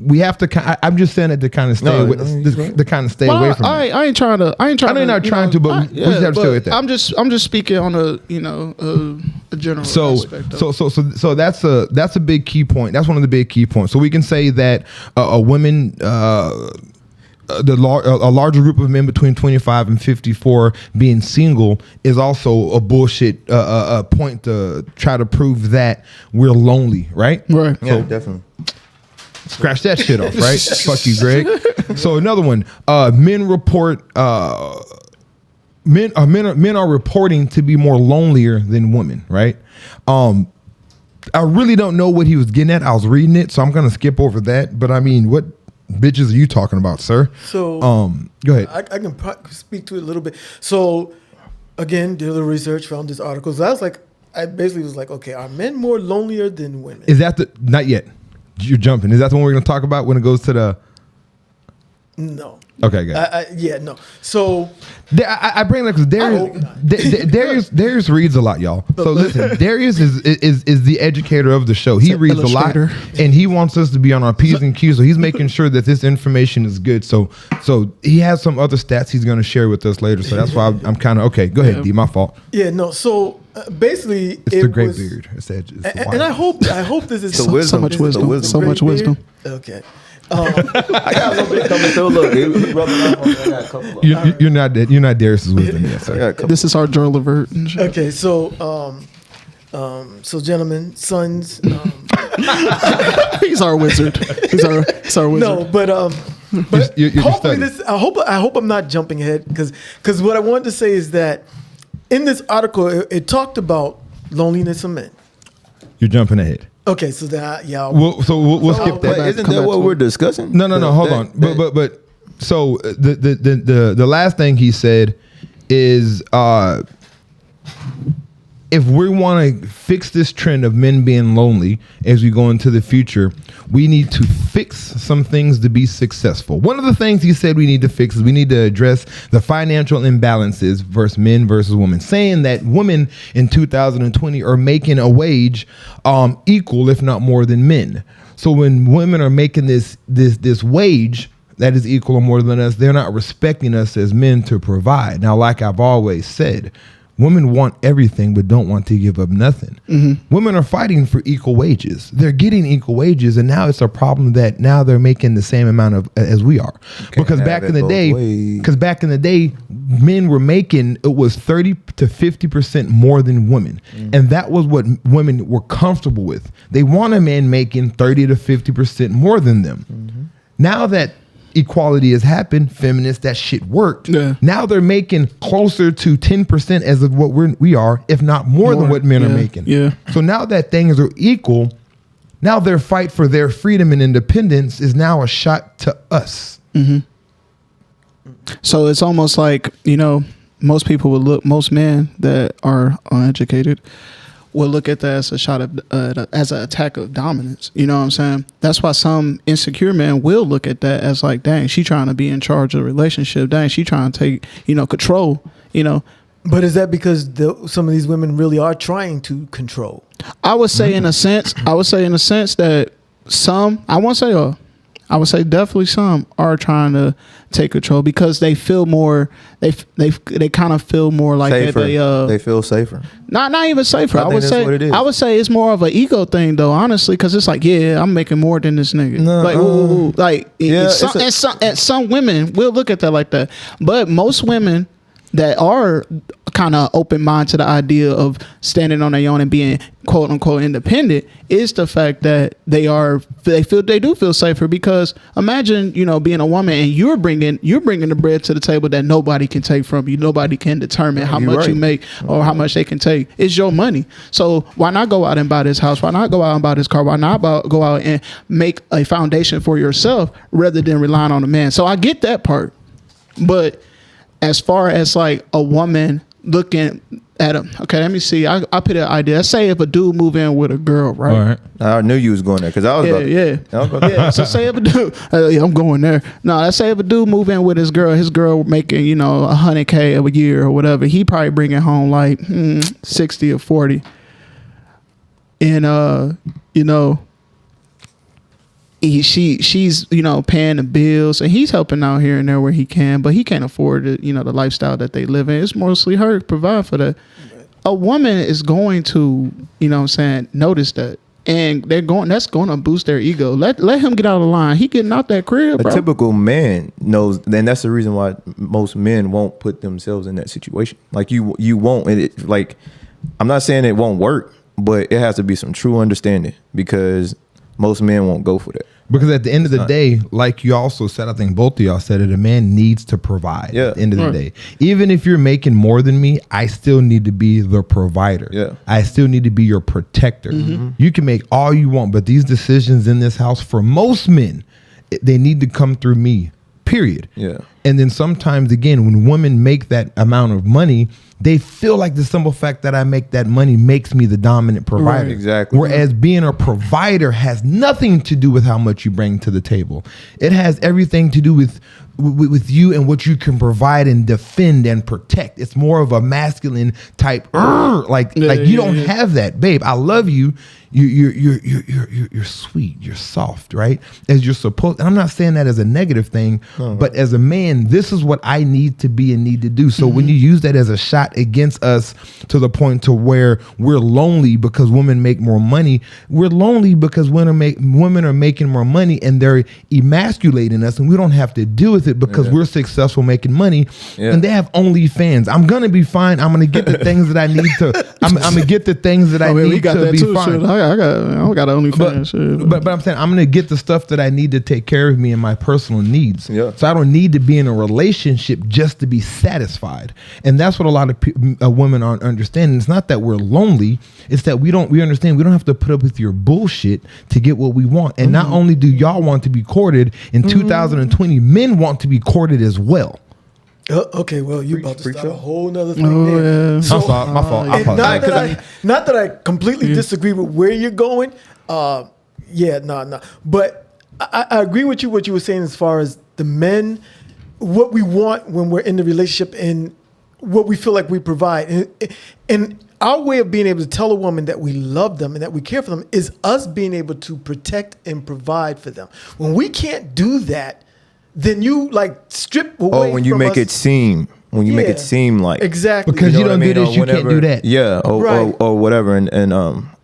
we have to. I'm just saying it to kind of stay away, to kind of stay away from. I it. ain't trying to. I know you're not trying to, but we just have to stay with that. I'm just speaking on a general aspect. So that's a big key point. That's one of the big key points. So we can say that a woman, a larger group of men between 25 and 54 being single is also a bullshit point to try to prove that we're lonely, right? Right. Yeah, definitely. Scratch that shit off, right? Fuck you, Greg. So another one, men report. Men are reporting to be more lonelier than women, right? I really don't know what he was getting at. I was reading it, so I'm gonna skip over that. But I mean, what bitches are you talking about, sir? So go ahead. I can speak to it a little bit. So again, did a little research, found this article. So I basically was like, okay, are men more lonelier than women? Is that not yet? You're jumping. Is that the one we're gonna talk about when it goes to the? No. Okay, good. Yeah, no. So I bring that because Darius reads a lot, y'all. So listen, Darius is the educator of the show. He reads a lot, and he wants us to be on our P's and Q's. So he's making sure that this information is good. So he has some other stats he's going to share with us later. So that's why I'm kind of okay. Go ahead, D. My fault. yeah, no. So basically, It's the great beard. It's the and I hope this is So much wisdom. So much wisdom. Okay. I got a little bit coming through. Look, he rubbing off on me. I got a couple of them. You're not Darius's wisdom yet, I sir. got a couple. This is our Joel Levert and shit. Okay, so so gentlemen, sons. He's our wizard. He's our wizard. No, but You're hopefully studying. this. I hope I'm not jumping ahead because what I wanted to say is that in this article it talked about loneliness of men. You're jumping ahead. Okay, so that We'll skip that. Wait, isn't that what we're discussing? No. Hold on. But so the last thing he said is if we want to fix this trend of men being lonely as we go into the future, we need to fix some things to be successful. One of the things he said we need to fix is we need to address the financial imbalances versus men versus women, saying that women in 2020 are making a wage equal, if not more, than men. So when women are making this wage that is equal or more than us, they're not respecting us as men to provide. Now, like I've always said, Women want everything but don't want to give up nothing. Women are fighting for equal wages. They're getting equal wages, and now it's a problem that now they're making the same amount of as we are. Because back in the day, men were making, it was 30 to 50% more than women, and that was what women were comfortable with. They want a man making 30 to 50% more than them. Now that equality has happened, feminists, that shit worked. Now they're making closer to 10% as of what we are, if not more than what men are making. So now that things are equal, now their fight for their freedom and independence is now a shot to us. So it's almost like, you know, most people would look, most men that are uneducated will look at that as a shot of, as an attack of dominance. You know what I'm saying? That's why some insecure men will look at that as like, dang, she trying to be in charge of the relationship. Dang, she trying to take, you know, control, you know. But is that because some of these women really are trying to control? I would say in a sense, that some, I won't say all, I would say definitely some are trying to take control because they feel more. They kind of feel more like safer. that They feel safer. Not even safer. I would that's what it is. say it's more of an ego thing though, honestly, because it's like, yeah, I'm making more than this nigga. And some women will look at that like that, but most women that are kind of open minded to the idea of standing on their own and being quote unquote independent is the fact that they do feel safer, because imagine, you know, being a woman and you're bringing the bread to the table that nobody can take from you. Nobody can determine how much you make or how much they can take. It's your money. So why not go out and buy this house? Why not go out and buy this car? Why not go out and make a foundation for yourself rather than relying on a man? So I get that part, but as far as like a woman looking at him, okay, let me see. I put an idea. Let's say if a dude move in with a girl, right? All right. I knew you was going there because I was Yeah. So say if a dude, I'm going there. No, let's say if a dude move in with his girl making, you know, $100K a year or whatever. He probably bringing home like 60 or 40, and you know. She's, you know, paying the bills and he's helping out here and there where he can, but he can't afford it, you know, the lifestyle that they live in. It's mostly her to provide for that. A woman is going to, you know what I'm saying, notice that. And that's going to boost their ego. Let him get out of the line. He getting out that crib, bro. A typical man knows, and that's the reason why most men won't put themselves in that situation. Like you won't, and it, like, I'm not saying it won't work, but it has to be some true understanding, because most men won't go for that. Because at the end of the day, like you also said, I think both of y'all said it, a man needs to provide at the end of the day. Even if you're making more than me, I still need to be the provider. Yeah. I still need to be your protector. You can make all you want, but these decisions in this house, for most men, they need to come through me, period. Yeah. And then sometimes, again, when women make that amount of money, they feel like the simple fact that I make that money makes me the dominant provider. Right, exactly. Whereas being a provider has nothing to do with how much you bring to the table. It has everything to do with you and what you can provide and defend and protect. It's more of a masculine type, like you don't have that, babe. I love you. You're sweet. You're soft, right? As you're supposed. And I'm not saying that as a negative thing, but as a man, this is what I need to be and need to do. So when you use that as a shot against us to the point to where we're lonely because women make more money, we're lonely because women are making more money and they're emasculating us, and we don't have to deal with it because we're successful making money, and they have OnlyFans. I'm gonna be fine. I'm gonna get the things that I need to. I'm gonna get the things that I need to be fine. I got OnlyFans. But I'm saying I'm gonna get the stuff that I need to take care of me and my personal needs. Yeah. So I don't need to be in a relationship just to be satisfied. And that's what a lot of women aren't understanding. It's not that we're lonely. It's that we understand we don't have to put up with your bullshit to get what we want. And not only do y'all want to be courted, in 2020, men want to be courted as well. Okay, well, you about to start a whole nother thing there. Yeah. So, my fault. I apologize. Not that I completely disagree with where you're going. But I agree with you, what you were saying as far as the men, what we want when we're in the relationship and what we feel like we provide. And our way of being able to tell a woman that we love them and that we care for them is us being able to protect and provide for them. When we can't do that, then you like strip away. When you make it seem when you make it seem like exactly Because you know don't what I do mean, this, or you can't do that. Yeah, or, Right. or whatever. And I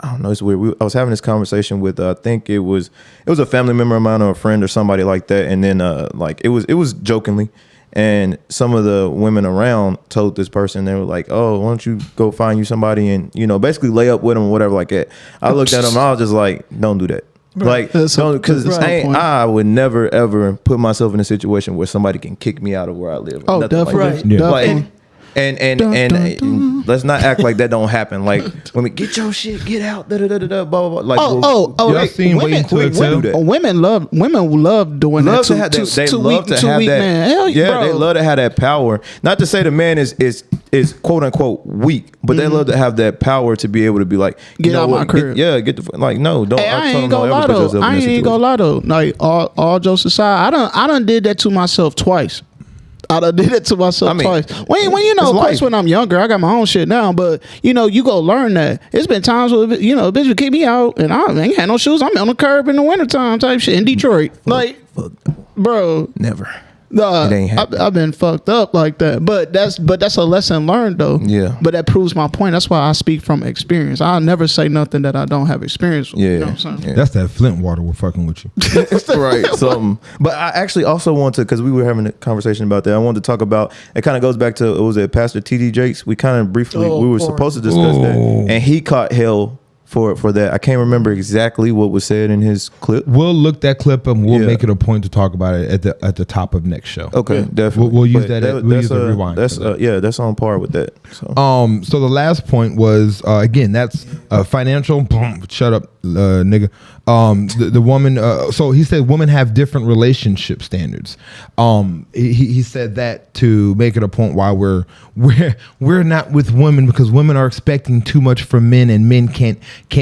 don't know, it's weird. I was having this conversation with I think it was a family member of mine or a friend or somebody like that. And then like it was jokingly. And some of the women around told this person, they were like, "Oh, why don't you go find you somebody and basically lay up with them or whatever like that." I looked at them, and I was just like, "Don't do that." Like, don't, because I would never ever put myself in a situation where somebody can kick me out of where I live. Oh, Nothing definitely. Like that. Yeah. Like, and let's not act like that don't happen. Like, when we get your shit, get out, da da da da, blah blah blah. Like, Y'all like, seen Waiting to Exhale? women love doing love that. to have that. They two love week, to have that. man. Hell yeah, bro. they love to have that power. Not to say the man is quote unquote weak, but they love to have that power to be able to be like, Get out my crib. Get the like. No, don't. Hey, I told ain't them, gonna don't lie ever put though. yourself in I this ain't even gonna lie though. Like all jokes aside, I done did that to myself twice. I done did it to myself twice. When you know, of course, when I'm younger, I got my own shit now. But you know, you go learn that. It's been times where a bitch would kick me out, and I ain't had no shoes. I'm on the curb in the wintertime type shit in Detroit. Like, bro, Never. It ain't happening. I've been fucked up like that, but that's a lesson learned though. Yeah. But that proves my point. That's why I speak from experience. I'll never say nothing that I don't have experience with. Yeah. You know what I'm saying? Yeah. That's that Flint water we're fucking with you. Right. So, but I actually also want to, because we were having a conversation about that. I wanted to talk about. It kind of goes back to, was it Pastor T.D. Jakes? We kind of briefly we were supposed to discuss that, and he caught hell for that. I can't remember exactly what was said in his clip. We'll look that clip and we'll make it a point to talk about it at the top of next show. Okay, definitely. We'll use But that. We'll use the rewind. That's that's on par with that. So. So the last point was again, that's financial. Shut up, nigga. The woman. So he said women have different relationship standards. He said that to make it a point why we're not with women because women are expecting too much from men and men can't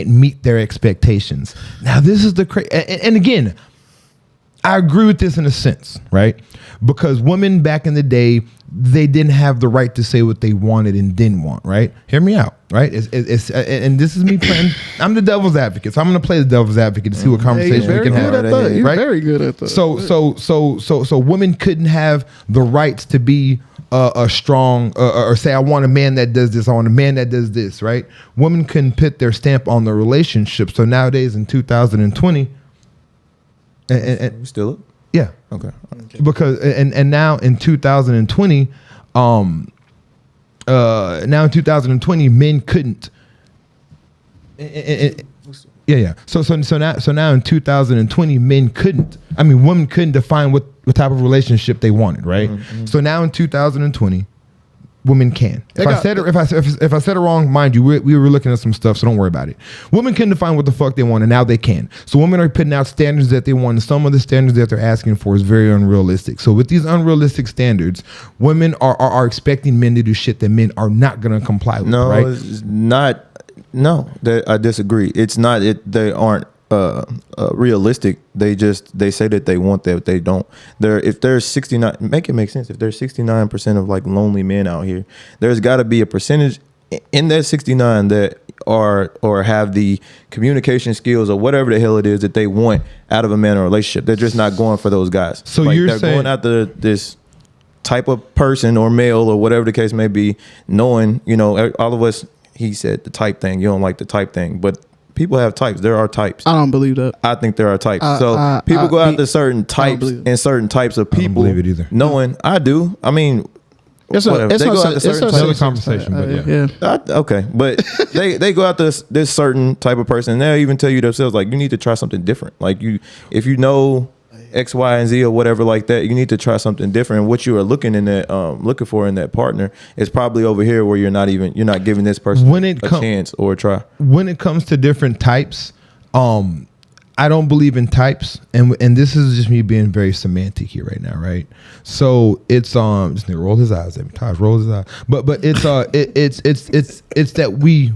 meet their expectations. Now this is the and again, I agree with this in a sense, right? Because women back in the day, they didn't have the right to say what they wanted and didn't want, right? Hear me out, right? It's and this is me playing. I'm the devil's advocate, so I'm going to play the devil's advocate to see what conversation we can have. You're right? very good at that. So women couldn't have the rights to be a strong or say I want a man that does this, I want a man that does this, right? Women couldn't put their stamp on the relationship. So nowadays in 2020, and still up? Yeah. Okay. Because and now in 2020, men couldn't. Yeah. So now in 2020, men couldn't. I mean, women couldn't define what type of relationship they wanted, right? Mm-hmm. So now in 2020, women can. If I said it wrong, mind you, we were looking at some stuff, so don't worry about it. Women can define what the fuck they want, and now they can. So women are putting out standards that they want, and some of the standards that they're asking for is very unrealistic. So with these unrealistic standards, women are expecting men to do shit that men are not going to comply with. No, right? it's not. No, I disagree. It's not. They aren't realistic. They say that they want that, they don't. If there's 69, make it make sense. If there's 69% of like lonely men out here, there's got to be a percentage in that 69 that are or have the communication skills or whatever the hell it is that they want out of a man or relationship. They're just not going for those guys. So like, you're they're saying going after this type of person or male or whatever the case may be, knowing, all of us, he said the type thing, you don't like the type thing, but people have types. There are types. I don't believe that. I think there are types. So people go after certain types and certain types of people. I don't believe it either. Knowing I do. I mean, it's whatever. They go after certain types. Another conversation, but yeah. Okay, but they go after this certain type of person, and they'll even tell you themselves like, you need to try something different. Like if you know X, Y, and Z or whatever like that, you need to try something different. And what you are looking for in that partner is probably over here where you're not giving this person a chance or a try. When it comes to different types, I don't believe in types, and this is just me being very semantic here right now, right? So it's this nigga rolled his eyes at me. Taj rolls his eyes, but it's it's that we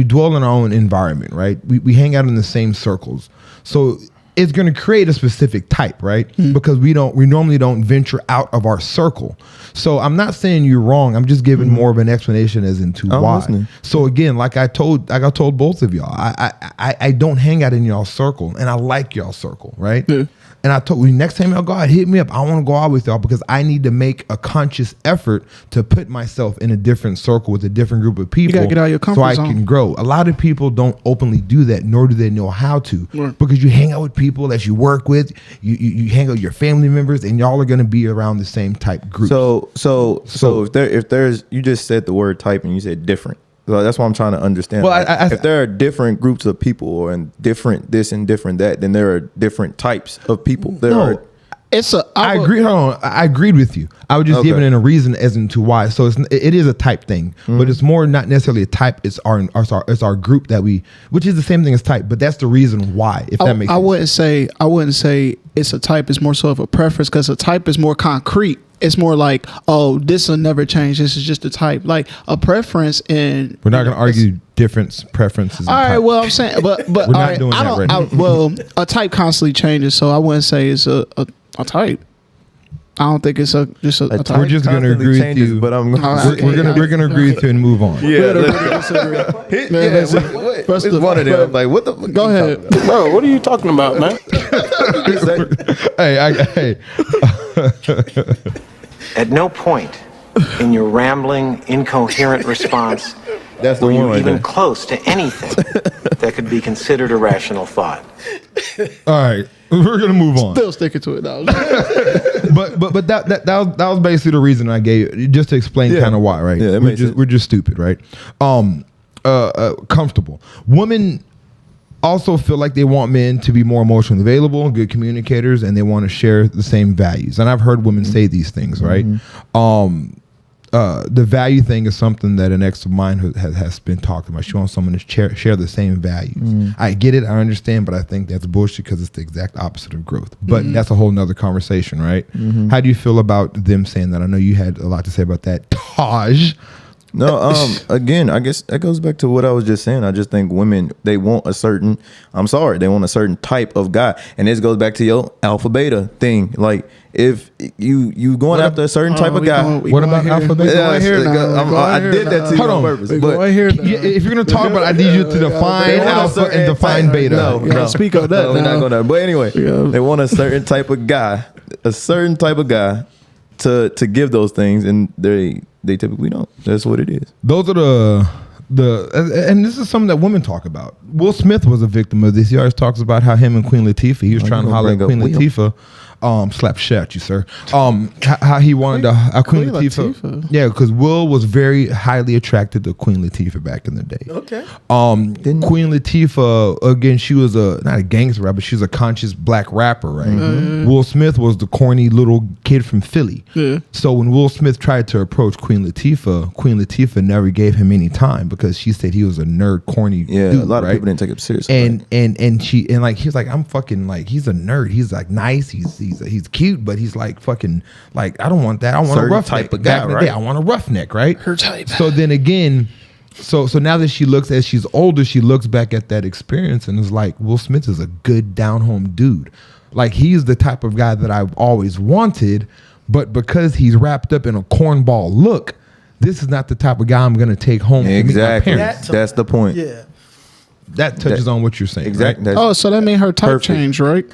dwell in our own environment, right? We hang out in the same circles, so it's going to create a specific type, right? Mm-hmm. Because we normally don't venture out of our circle. So I'm not saying you're wrong. I'm just giving more of an explanation as into why. Listening. So again, like I told both of y'all, I don't hang out in y'all circle, and I like y'all circle, right? Yeah. And I told you, next time y'all go out, hit me up. I want to go out with y'all because I need to make a conscious effort to put myself in a different circle with a different group of people. You gotta get out of your comfort so I zone. can grow. A lot of people don't openly do that, nor do they know how to. Right. Because you hang out with people that you work with, you hang out with your family members, and y'all are going to be around the same type group. So if there's, you just said the word type and you said different. So that's what I'm trying to understand. Well, Like, if there are different groups of people or and different this and different that, then there are different types of people. There are. I agree. Hold on. I agreed with you. I was just giving it a reason as into why. So it is a type thing, but it's more not necessarily a type. It's our group that we, which is the same thing as type, but that's the reason why. If that makes sense. I wouldn't say it's a type. It's more so of a preference because a type is more concrete. It's more like, oh, this will never change. This is just a type. Like a preference, and we're not going to argue difference preferences. All right. Well, I'm saying, but we're not doing that right now. Well, a type constantly changes, so I wouldn't say it's a type. I don't think it's just a type. We're just going to agree with you, but I'm we're going to agree with you and move on. It's one of them. Like, what the fuck? Go ahead, bro. What are you talking about, man? Hey. At no point in your rambling, incoherent response That's the were one you right even there. close to anything that could be considered a rational thought. All right, we're gonna move on. still sticking to it now. But that was basically the reason I gave it, just to explain kind of why, right? Yeah, that makes sense. We're just stupid, right? Comfortable. Women also feel like they want men to be more emotionally available, good communicators, and they want to share the same values. And I've heard women say these things, right? The value thing is something that an ex of mine has been talking about. She wants someone to share the same values. I get it, I understand, but I think that's bullshit because it's the exact opposite of growth. But that's a whole nother conversation, right? How do you feel about them saying that? I know you had a lot to say about that, Taj. No, again, I guess that goes back to what I was just saying. I just think women, they want a certain type of guy. And this goes back to your alpha beta thing. Like, if you going after a certain type of guy. What about alpha beta? I did that to you on purpose. But if you're going to talk about it, I need you to define alpha and define beta. No, speak on that. we're not gonna. But anyway, they want a certain type of guy, to give those things, and they typically don't. That's what it is. Those are and this is something that women talk about. Will Smith was a victim of this. He always talks about how him and Queen Latifah, he was trying to holler at Queen Latifah, slap shit at you, sir. How he wanted to Queen Latifah. Yeah, because Will was very highly attracted to Queen Latifah back in the day. Okay. Queen Latifah, again, she was not a gangster rapper, she was a conscious black rapper, right? Will Smith was the corny little kid from Philly. Yeah. So when Will Smith tried to approach Queen Latifah never gave him any time because she said he was a nerd, corny dude, a lot of right? people didn't take it seriously. And he was like, I'm fucking like, he's a nerd. He's like nice. He's cute, but he's like fucking like, I don't want that. I want Certain a roughneck type of guy, Back in the right? day, I want a roughneck, right? Her type. So then again, so now that she looks, as she's older, she looks back at that experience and is like, Will Smith is a good down home dude. Like, he's the type of guy that I've always wanted, but because he's wrapped up in a cornball look, this is not the type of guy I'm going to take home. Exactly. To meet my parents. That's the point. Yeah. That touches on what you're saying. Exactly. Right? So that made her type Perfect. change, right?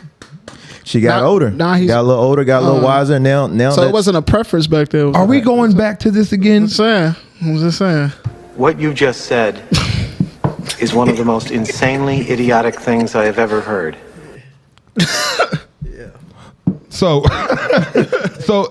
She got older. Now he's got a little older, got a little wiser. Now So it wasn't a preference back there. Are we going back to this again? I was just saying. What you just said is one of the most insanely idiotic things I have ever heard. So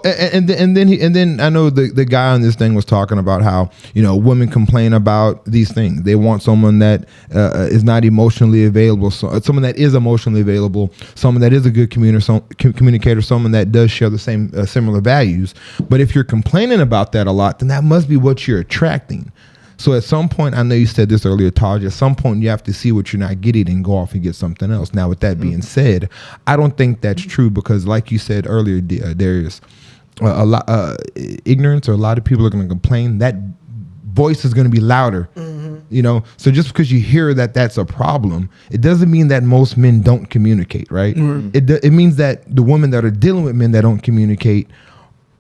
and then I know the guy on this thing was talking about how, you know, women complain about these things. They want someone that is not emotionally available, someone that is emotionally available, someone that is a good communicator, someone that does share the same similar values. But if you're complaining about that a lot, then that must be what you're attracting. So at some point, I know you said this earlier, Taj, at some point you have to see what you're not getting and go off and get something else. Now, with that being said, I don't think that's true because like you said earlier, there's a lot ignorance, or a lot of people are going to complain. That voice is going to be louder, you know? So just because you hear that that's a problem, it doesn't mean that most men don't communicate, right? It means that the women that are dealing with men that don't communicate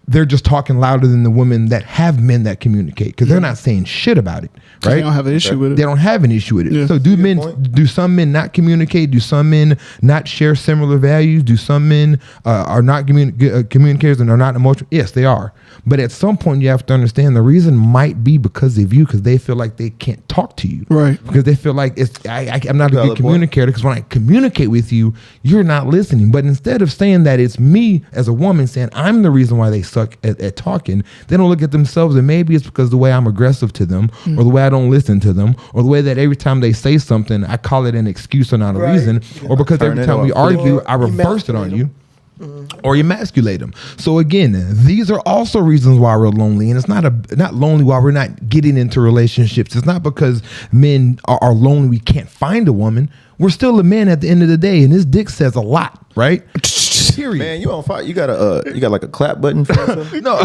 they're just talking louder than the women that have men that communicate because they're not saying shit about it, right? They don't have an issue with it. They don't have an issue with it. Yeah. So do some men not communicate? Do some men not share similar values? Do some men are not communicators and are not emotional? Yes, they are. But at some point you have to understand the reason might be because of you, because they feel like they can't talk to you. Right. Because they feel like I'm not a good communicator because when I communicate with you, you're not listening. But instead of saying that it's me as a woman saying I'm the reason why they suck at talking, they don't look at themselves and maybe it's because the way I'm aggressive to them or the way I don't listen to them or the way that every time they say something, I call it an excuse or not a reason, or because every time we argue, I reverse it on you. Or emasculate them. So again, these are also reasons why we're lonely, and it's not lonely while we're not getting into relationships. It's not because men are lonely we can't find a woman. We're still a man at the end of the day, and this dick says a lot, right? Period. Man, you on fire? You got like a clap button for yourself? No,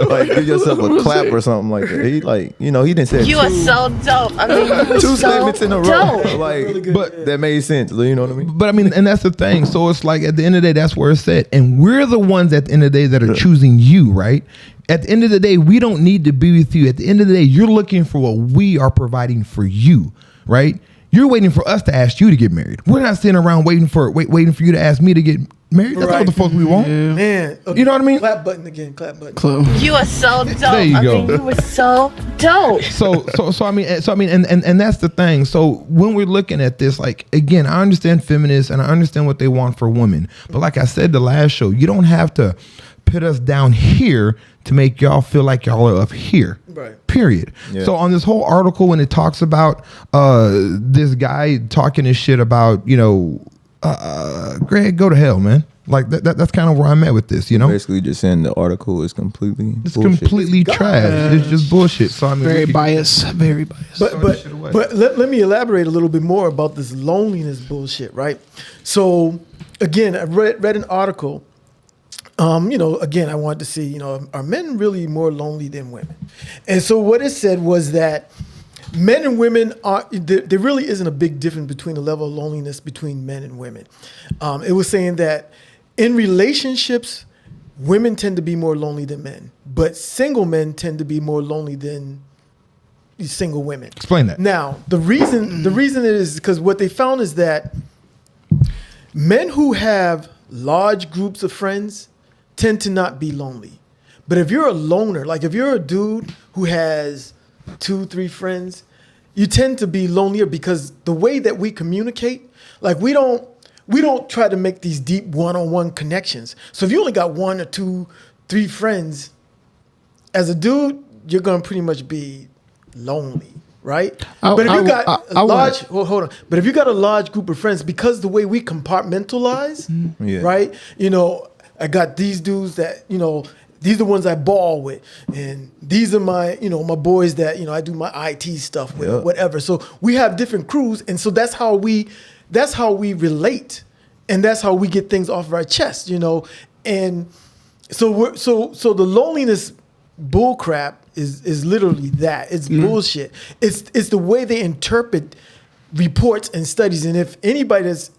like give yourself a clap or something like that. He he didn't say You are so dope. I mean, you were two so statements in a row. dope. Like, but that made sense. You know what I mean? But I mean, and that's the thing. So it's like at the end of the day, that's where it's at, and we're the ones at the end of the day that are choosing you, right? At the end of the day, we don't need to be with you. At the end of the day, you're looking for what we are providing for you, right? You're waiting for us to ask you to get married. We're not sitting around waiting for you to ask me to get married. That's not what the fuck we want. Yeah. Man, okay. You know what I mean? Clap button again. Clap button. You are so dope. There you I go. mean, you were so dope. So I mean, and that's the thing. So when we're looking at this, like again, I understand feminists and I understand what they want for women, but like I said the last show, you don't have to put us down here to make y'all feel like y'all are up here. Right. Period. Yeah. So on this whole article, when it talks about this guy talking his shit about, Greg, go to hell, man. Like that's kind of where I'm at with this, Basically just saying the article is completely bullshit. completely trash. It's just bullshit. So I mean, Very biased. Very biased. But let me elaborate a little bit more about this loneliness bullshit, right? So again, I read an article. Again, I wanted to see, are men really more lonely than women? And so what it said was that men and women there really isn't a big difference between the level of loneliness between men and women. It was saying that in relationships, women tend to be more lonely than men, but single men tend to be more lonely than single women. Explain that. Now, the reason it is because what they found is that men who have large groups of friends tend to not be lonely. But if you're a loner, like if you're a dude who has 2-3 friends, you tend to be lonelier because the way that we communicate, like we don't try to make these deep one-on-one connections. So if you only got 1 or 2, 3 friends, as a dude, you're gonna pretty much be lonely, right? But if you got a large, hold on. But if you got a large group of friends, because the way we compartmentalize, right? I got these dudes that, these are the ones I ball with, and these are my, my boys that, I do my IT stuff with, whatever. So we have different crews, and so that's how we relate, and that's how we get things off of our chest, And so the loneliness bullcrap is literally that. It's bullshit. It's the way they interpret reports and studies, and if anybody that's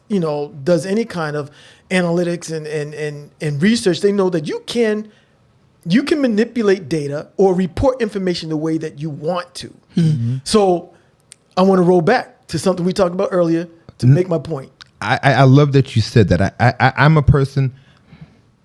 does any kind of analytics and research, they know that you can manipulate data or report information the way that you want to. Mm-hmm. So I want to roll back to something we talked about earlier to make my point. I love that you said that. I'm a person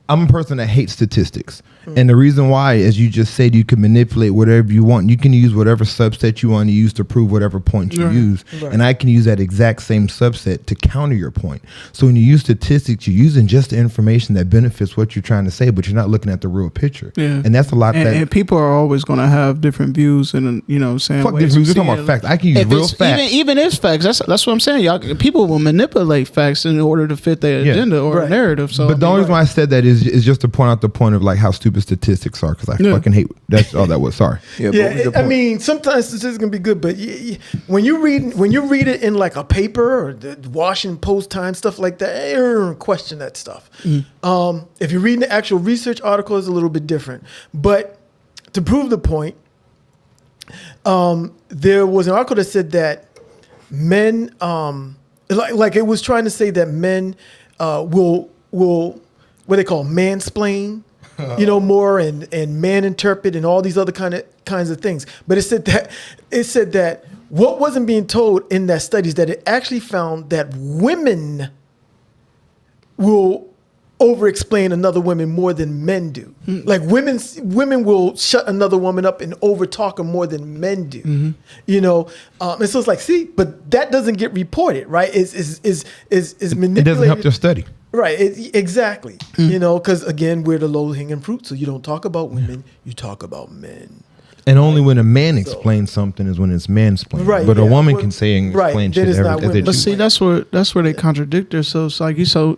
that hates statistics. And the reason why, as you just said, you can manipulate whatever you want. You can use whatever subset you want to use to prove whatever point you use. Right. And I can use that exact same subset to counter your point. So when you use statistics, you're using just the information that benefits what you're trying to say, but you're not looking at the real picture. Yeah. And that's a lot. And people are always going to have different views and, saying, fuck different views. You're talking about facts. I can use real facts. Even if facts, that's what I'm saying. Y'all, people will manipulate facts in order to fit their agenda or narrative. So, but the only reason why I said that is just to point out the point of like how stupid statistics are, because I fucking hate that's all that was. Sorry. I mean, sometimes statistics can be good, but when you read it in like a paper or the Washington Post Times, stuff like that, question that stuff. If you're reading the actual research article, it's a little bit different. But to prove the point, there was an article that said that men, like it was trying to say that men will what they call mansplain more and man interpret and all these other kinds of things. But it said that what wasn't being told in that study is that it actually found that women will over-explain another woman more than men do. Like women will shut another woman up and over-talk her more than men do. And so it's like, see, but that doesn't get reported, right? Is manipulated. It doesn't help your study. Right, exactly. Because again, we're the low-hanging fruit, so you don't talk about women, you talk about men. And only when a man explains something is when it's mansplained. Right, but a yeah. woman can say and explain then shit it's not every women. But see, that's where they contradict themselves. Like some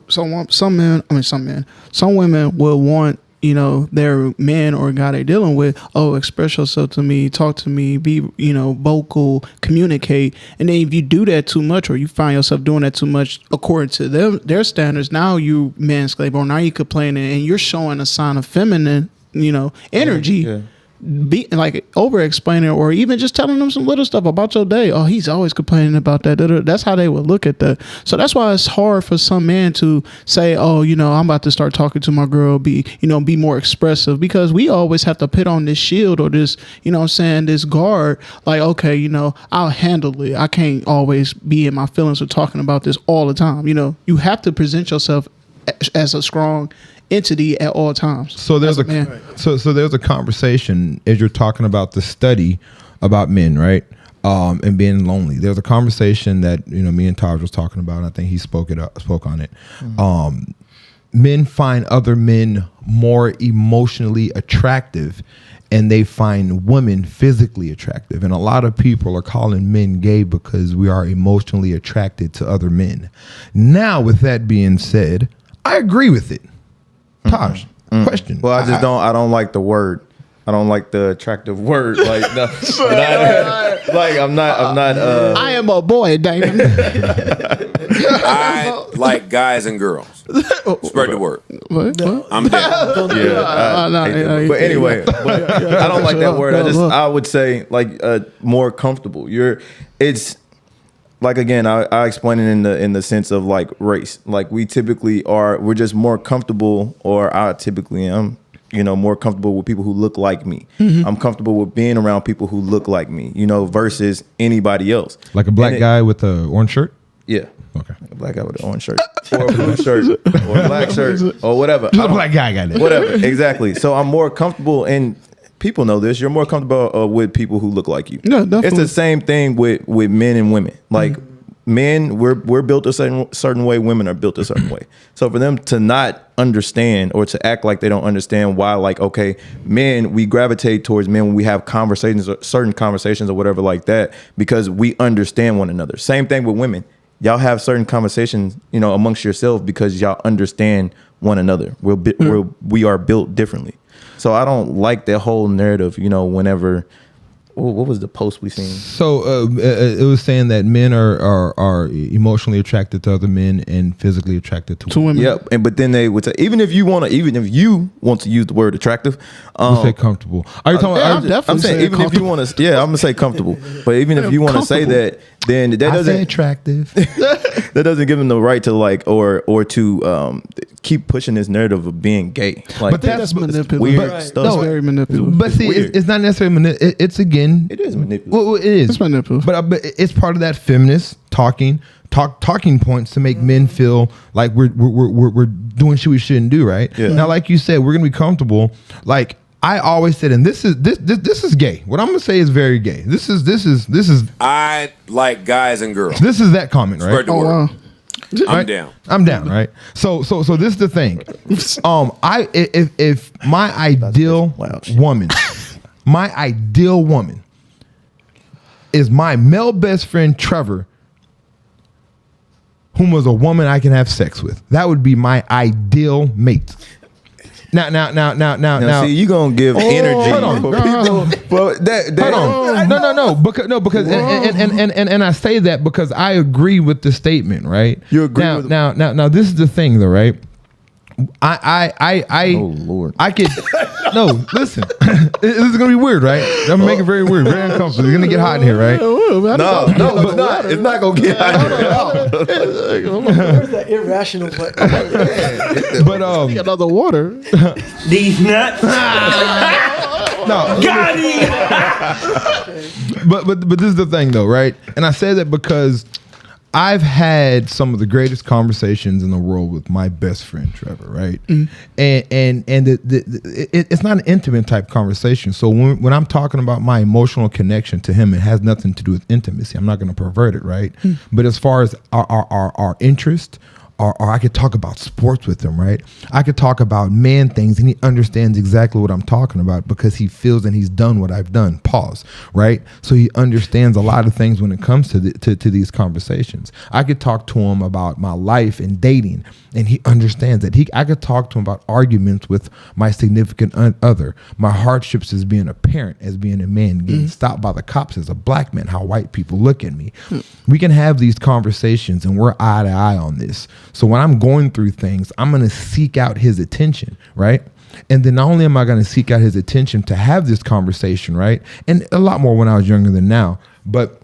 women will want their man or guy they're dealing with. Oh, express yourself to me, talk to me, be vocal, communicate. And then if you do that too much, or you find yourself doing that too much according to their standards, now you mansplain, or now you complaining, and you're showing a sign of feminine energy. Yeah. Be like over explaining, or even just telling them some little stuff about your day. Oh, he's always complaining about that. That's how they would look at that. So that's why it's hard for some man to say, oh, I'm about to start talking to my girl, be more expressive, because we always have to put on this shield or this, this guard. Like, okay, I'll handle it. I can't always be in my feelings or talking about this all the time. You have to present yourself as a strong entity at all times. So there's so there's a conversation as you're talking about the study about men, right? And being lonely. There's a conversation that me and Taj was talking about, and I think he spoke on it. Men find other men more emotionally attractive, and they find women physically attractive. And a lot of people are calling men gay because we are emotionally attracted to other men. Now, with that being said, I agree with it. Taj, question. Well, I don't like the word. I don't like the attractive word. Like, no, I'm not. I am a boy, Damon. I like guys and girls. Spread the word. What? I'm down. But anyway, I don't like that word. I would say like more comfortable. It's like, again, I explain it in the sense of like race. Like we're just more comfortable, or I typically am, more comfortable with people who look like me. I'm comfortable with being around people who look like me, versus anybody else. Like a black guy with an orange shirt? Yeah. Okay. A black guy with an orange shirt, or a blue shirt, or a black shirt, or whatever. Just a black guy got it. Whatever. Exactly. So I'm more comfortable, and people know this. You're more comfortable with people who look like you. Yeah, definitely. It's the same thing with men and women. Like men, we're built a certain way. Women are built a certain way. So for them to not understand, or to act like they don't understand why, like, okay, men, we gravitate towards men when we have conversations, or certain conversations or whatever like that, because we understand one another. Same thing with women. Y'all have certain conversations, amongst yourselves because y'all understand one another. We are built differently. So I don't like that whole narrative, whenever, what was the post we seen? So it was saying that men are emotionally attracted to other men and physically attracted to women. Yep. But then they would say, even if you want to use the word attractive, we'll say comfortable. Are you talking about? I'm saying even if you want to, I'm gonna say comfortable. But even if you want to say that, then that doesn't attractive. That doesn't give them the right to like or to keep pushing this narrative of being gay. Like, but that's manipulative. Weird stuff. That's very manipulative. But see, it's not necessarily it's again. It is manipulative. Well, it is. It's manipulative. But it's part of that feminist talking points to make men feel like we're doing shit we shouldn't do, right? Yeah. Now, like you said, we're gonna be comfortable. Like I always said, and this is gay. What I'm gonna say is very gay. This is. I like guys and girls. This is that comment, right? Spread the word. I'm down. I'm down, right? So this is the thing. If my ideal woman is my male best friend Trevor, whom was a woman I can have sex with. That would be my ideal mate. Now, see, you gonna give energy hold on. for people. But because and I say that because I agree with the statement, right? You agree now, with now, this is the thing, though, right? Oh Lord, I could. No, listen. This is gonna be weird, right? I'm gonna make it very weird, very uncomfortable. It's gonna get hot in here, right? No, it's not. It's not gonna get out here at all. Where's that irrational? But Another water. These nuts. no, Got him. but this is the thing, though, right? And I say that because I've had some of the greatest conversations in the world with my best friend Trevor, right? And it's not an intimate type conversation. So when I'm talking about my emotional connection to him, it has nothing to do with intimacy. I'm not going to pervert it, right? But as far as our interest, or I could talk about sports with him, right? I could talk about man things, and he understands exactly what I'm talking about because he feels and he's done what I've done. Pause, right? So he understands a lot of things when it comes to these conversations. I could talk to him about my life and dating, and he understands that. I could talk to him about arguments with my significant other, my hardships as being a parent, as being a man, getting stopped by the cops as a black man, how white people look at me. We can have these conversations, and we're eye to eye on this. So when I'm going through things, I'm going to seek out his attention, right? And then not only am I going to seek out his attention to have this conversation, right? And a lot more when I was younger than now, but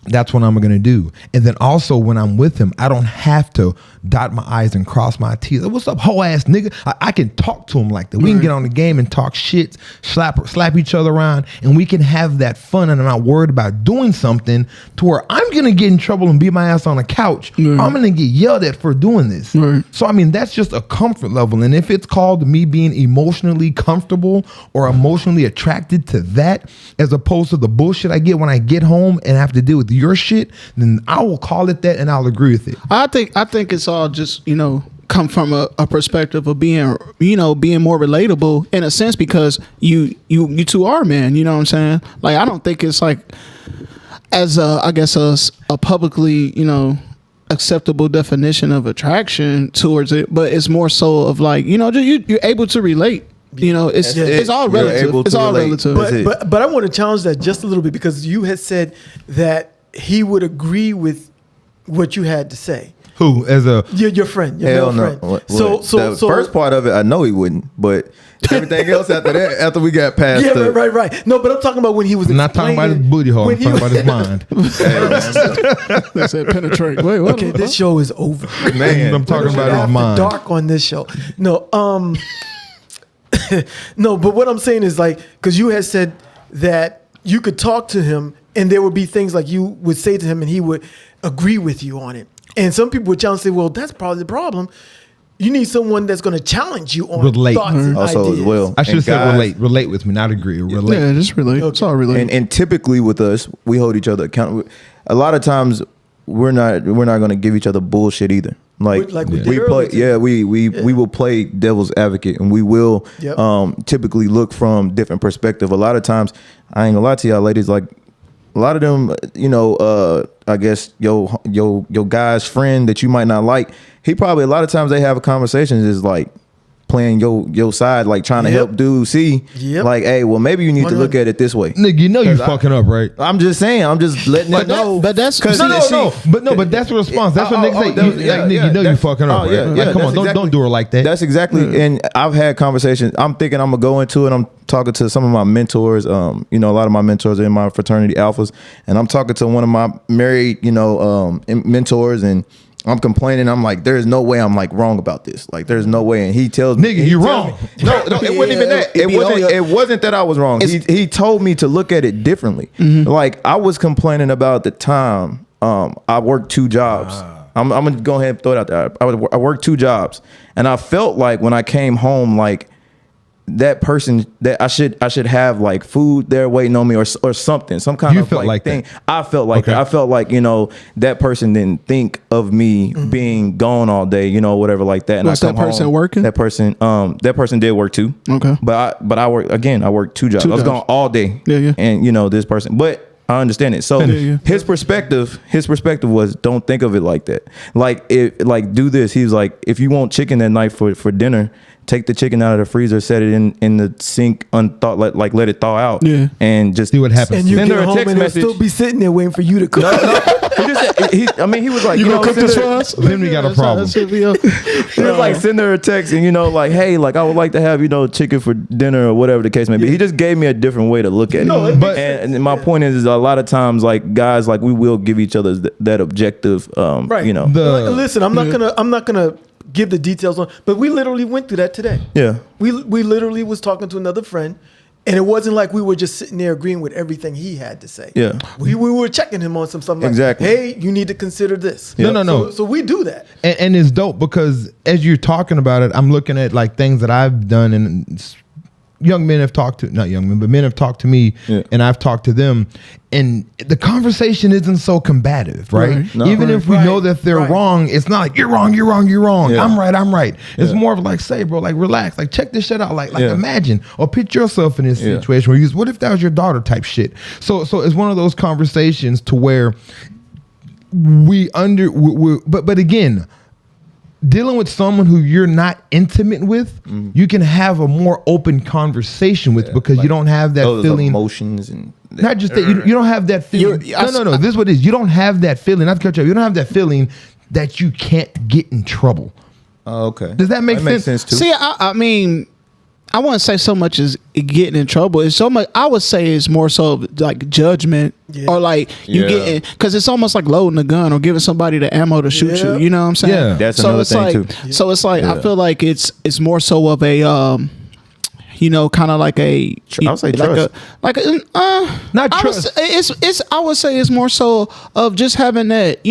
that's what I'm going to do. And then also when I'm with him, I don't have to dot my I's and cross my T's. What's up, hoe ass nigga? I can talk to him like that. We can get on the game and talk shit, slap each other around, and we can have that fun, and I'm not worried about doing something to where I'm going to get in trouble and beat my ass on the couch. I'm going to get yelled at for doing this. So, I mean, that's just a comfort level. And if it's called me being emotionally comfortable or emotionally attracted to that, as opposed to the bullshit I get when I get home and have to deal with your shit, then I will call it that and I'll agree with it. I think it's all just, come from a perspective of being more relatable in a sense, because you two are men, you know what I'm saying? Like, I don't think it's like as I guess a publicly, acceptable definition of attraction towards it, but it's more so of like, you're able to relate. It's all relative. It's all relative. But I want to challenge that just a little bit, because you had said that he would agree with what you had to say. Who? As your friend, your Hell male no. friend. So the first part of it, I know he wouldn't, but everything else after that, after we got past right. No, but I'm talking about when he was. I'm not talking about his booty hole. I'm talking about his mind. They said penetrate. Wait, what? Okay, this show is over. Man, I'm talking about his mind. Dark on this show. No, no, but what I'm saying is, like, because you had said that you could talk to him and there would be things like you would say to him and he would agree with you on it. And some people would challenge and say, well, that's probably the problem. You need someone that's going to challenge you on thoughts and also ideas. as well. I should have said relate with me, not agree. Relate. Yeah, just relate. Okay. It's all relate. And typically with us, we hold each other accountable. A lot of times we're not going to give each other bullshit either. Like we play, we will play devil's advocate, and we will typically look from different perspective. A lot of times, I ain't gonna lie to y'all ladies, like a lot of them, I guess your guy's friend that you might not like, he probably a lot of times they have a conversation is like playing your side, like trying to help dude see, like, hey, well, maybe you need to look at it this way. Nigga, you fucking up, right? I'm just saying, I'm just letting it know. But that's but that's the response. That's what niggas say. Nigga, you fucking up, right? Like, come on, don't do her like that. That's exactly. And I've had conversations. I'm thinking I'm gonna go into it. I'm talking to some of my mentors. A lot of my mentors are in my fraternity alphas, and I'm talking to one of my married, mentors, and I'm complaining. I'm like, there's no way I'm like wrong about this. Like, there's no way. And he tells me, nigga, you wrong. No, it wasn't even that. It wasn't that I was wrong. He told me to look at it differently. Like, I was complaining about the time I worked 2 jobs. I'm gonna go ahead and throw it out there. I worked 2 jobs, and I felt like when I came home, like, that person that I should have like food there waiting on me or something, some kind of like thing. That. I felt like that. I felt like, that person didn't think of me being gone all day, whatever like that. And was that person working? That person did work too. Okay. But I worked 2 jobs. I was gone all day. Yeah. And this person, but I understand it. So his perspective was, don't think of it like that. Like, do this. He was like, if you want chicken that night for dinner, take the chicken out of the freezer, set it in the sink, unthought, like let it thaw out, and just see what happens. And you send get her a home text and they'll message. still be sitting there waiting for you to cook. He was like, You gonna cook send this her- for us? Then we got a problem. He was like, send her a text and, like, hey, like, I would like to have, chicken for dinner or whatever the case may be. He just gave me a different way to look at it. But- and my point is a lot of times, like, guys, like, we will give each other that objective, Right. Listen, I'm not gonna give the details on, but we literally went through that today. Yeah. We literally was talking to another friend, and it wasn't like we were just sitting there agreeing with everything he had to say. Yeah. We were checking him on some stuff like, Exactly. hey, you need to consider this. No. So we do that. And it's dope because as you're talking about it, I'm looking at like things that I've done, and young men have talked to, not young men, but men have talked to me, and I've talked to them, and the conversation isn't so combative, right? No. Even if we know that they're wrong, it's not like you're wrong. Yeah. I'm right. It's more of like, say, bro, like relax, like check this shit out, like imagine or put yourself in this situation where what if that was your daughter type shit. So it's one of those conversations to where but again, dealing with someone who you're not intimate with, you can have a more open conversation with because you don't have that feeling. Emotions and Not just that you don't have that feeling. No. This is what it is. You don't have that feeling. Not to cut you off. You don't have that feeling that you can't get in trouble. Oh, okay. Does that make sense? Makes sense too. See, I mean, I wouldn't say so much as getting in trouble. It's so much. I would say it's more so like judgment or like you getting, because it's almost like loading a gun or giving somebody the ammo to shoot you. You know what I'm saying? Yeah. That's so another it's thing like, too. So it's like I feel like it's more so of a kind of like a I would say trust. Not I trust. I would say it's more so of just having that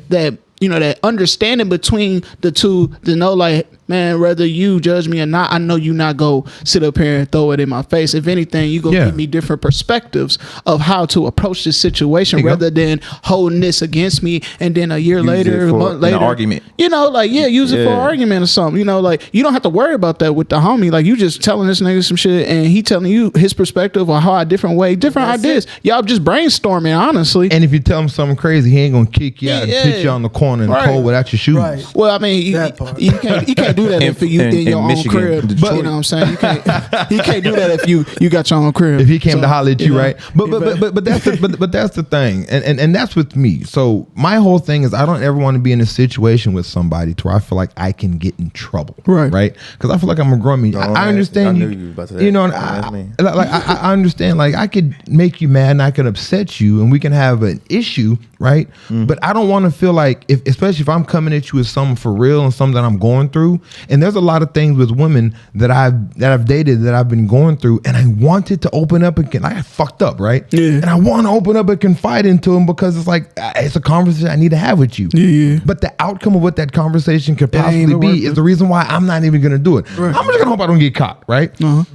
that understanding between the two to know, like, man, whether you judge me or not, I know you not go sit up here and throw it in my face. If anything, you go give me different perspectives of how to approach this situation rather than holding this against me and then a year later, a month later, an argument. Use it for an argument or something. Like, you don't have to worry about that with the homie. Like, you just telling this nigga some shit and he telling you his perspective or how a different ideas. Y'all just brainstorming, honestly. And if you tell him something crazy, he ain't gonna kick you out and put you on the corner in the cold without your shoes. Right. Well, I mean, you can't do that if you in your own Michigan, crib. Detroit. You know what I'm saying? You can't do that if you got your own crib. If he came to holler at you, right? But that's that's the thing, and that's with me. So my whole thing is I don't ever want to be in a situation with somebody to where I feel like I can get in trouble, right? Because I feel like I'm a grown man. I understand I knew you was about to I understand. Like, I could make you mad and I could upset you, and we can have an issue, right? But I don't want to feel like, especially if I'm coming at you with something for real and something that I'm going through. And there's a lot of things with women that I've dated that I've been going through, and I wanted to open up and I fucked up, right? Yeah. And I want to open up and confide into them because it's like it's a conversation I need to have with you. Yeah. But the outcome of what that conversation could possibly be is the reason why I'm not even gonna do it. Right. I'm just gonna hope I don't get caught, right? And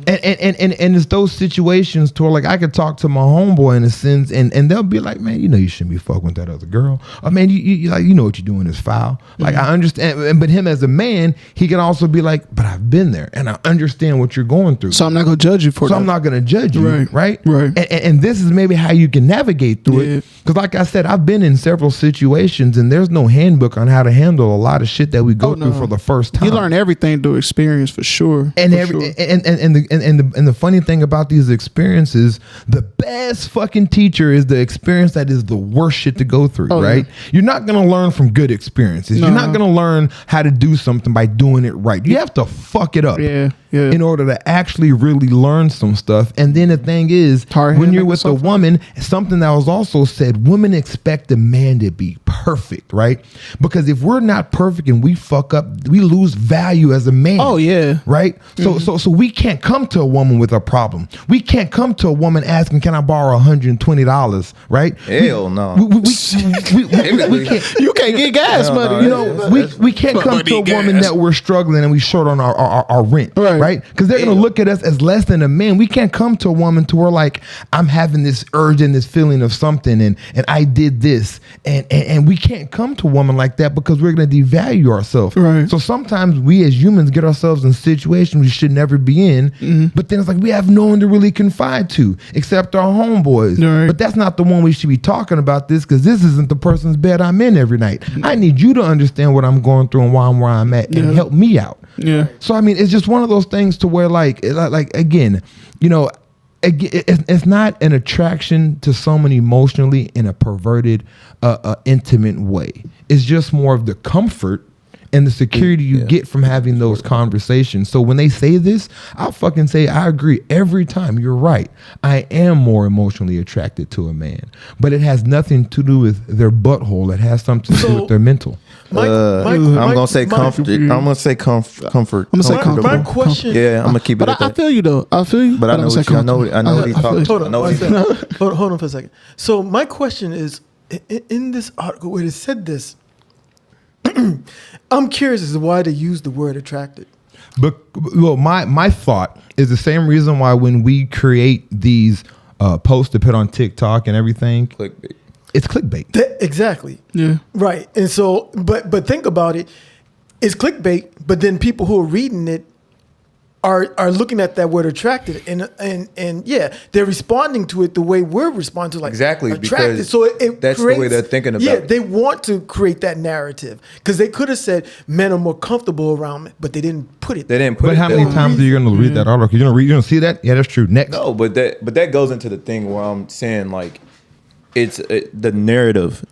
it's those situations to where, like, I could talk to my homeboy in a sense, and they'll be like, man, you shouldn't be fucking with that other girl. Or, man, you like, what you're doing is foul. Like, I understand, but him as a man, he can also be like, but I've been there and I understand what you're going through. So I'm not gonna judge you for that. So I'm not gonna judge you, right? Right. And this is maybe how you can navigate through it. Because like I said, I've been in several situations and there's no handbook on how to handle a lot of shit that we go through for the first time. You learn everything through experience for sure. And the funny thing about these experiences, the best fucking teacher is the experience that is the worst shit to go through, right? Yeah. You're not gonna learn from good experiences. You're not gonna learn how to do something by doing it right. You have to fuck it up in order to actually really learn some stuff. And then the thing is, when you're with a woman, something that was also said, women expect a man to be perfect, right? Because if we're not perfect and we fuck up, we lose value as a man. Oh yeah. Right? So we can't come to a woman with a problem. We can't come to a woman asking, can I borrow $120, right? Hell no. We can't. You can't get gas money. We can't come to a woman that we're struggling and we short on our rent, right? Because they're gonna look at us as less than a man. We can't come to a woman to where, like, I'm having this urge and this feeling of something, and I did this, and we can't come to a woman like that because we're going to devalue ourselves. Right. So sometimes we as humans get ourselves in situations we should never be in, but then it's like we have no one to really confide to except our homeboys. Right. But that's not the one we should be talking about this, because this isn't the person's bed I'm in every night. I need you to understand what I'm going through and why I'm where I'm at and help me out. Yeah. So I mean, it's just one of those things to where like again, you know, it's not an attraction to someone emotionally in a perverted, intimate way. It's just more of the comfort and the security you get from having those conversations. So when they say this, I'll fucking say I agree every time. You're right. I am more emotionally attracted to a man, but it has nothing to do with their butthole. It has something to do with their mental. I'm gonna say comfort. I'm gonna say comfort. I'm gonna say comfort. My question. Yeah, I'm gonna keep it. But I feel you though. I feel you. But I know what he's talking. Hold on for a second. So my question is, in this article where it said this, I'm curious as to why they use the word attracted. But well, my thought is the same reason why when we create these posts to put on TikTok and everything, Clickbait. It's clickbait. Exactly. Yeah. Right. And so, but think about it. It's clickbait, but then people who are reading it are looking at that word attracted and yeah, they're responding to it the way we're responding to, like Exactly, attracted. because So it that's the creates, way they're thinking about yeah, it. they want to create that narrative because they could have said men are more comfortable around me, but they didn't put it. They didn't put But it how there. many times are you going to read that article? You're going to see that? Yeah, that's true. Next. No, but that goes into the thing where I'm saying like it's the narrative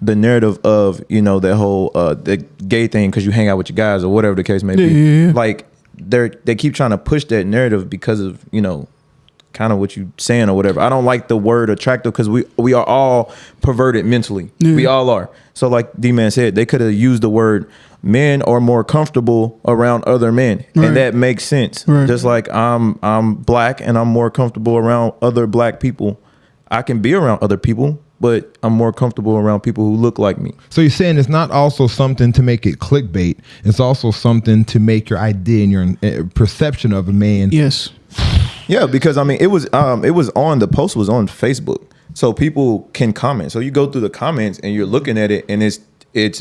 of, you know, that whole the gay thing because you hang out with your guys or whatever the case may be. Yeah. Like they keep trying to push that narrative because of, you know, kind of what you saying or whatever. I don't like the word attractive because we are all perverted mentally. We all are. So like D-Man said, they could have used the word men are more comfortable around other men. Right. And that makes sense. Right. Just like I'm black and I'm more comfortable around other black people. I can be around other people, but I'm more comfortable around people who look like me. So you're saying it's not also something to make it clickbait. It's also something to make your idea and your perception of a man. Yes. Yeah, because I mean, it was on, the post was on Facebook, so people can comment. So you go through the comments and you're looking at it, and it's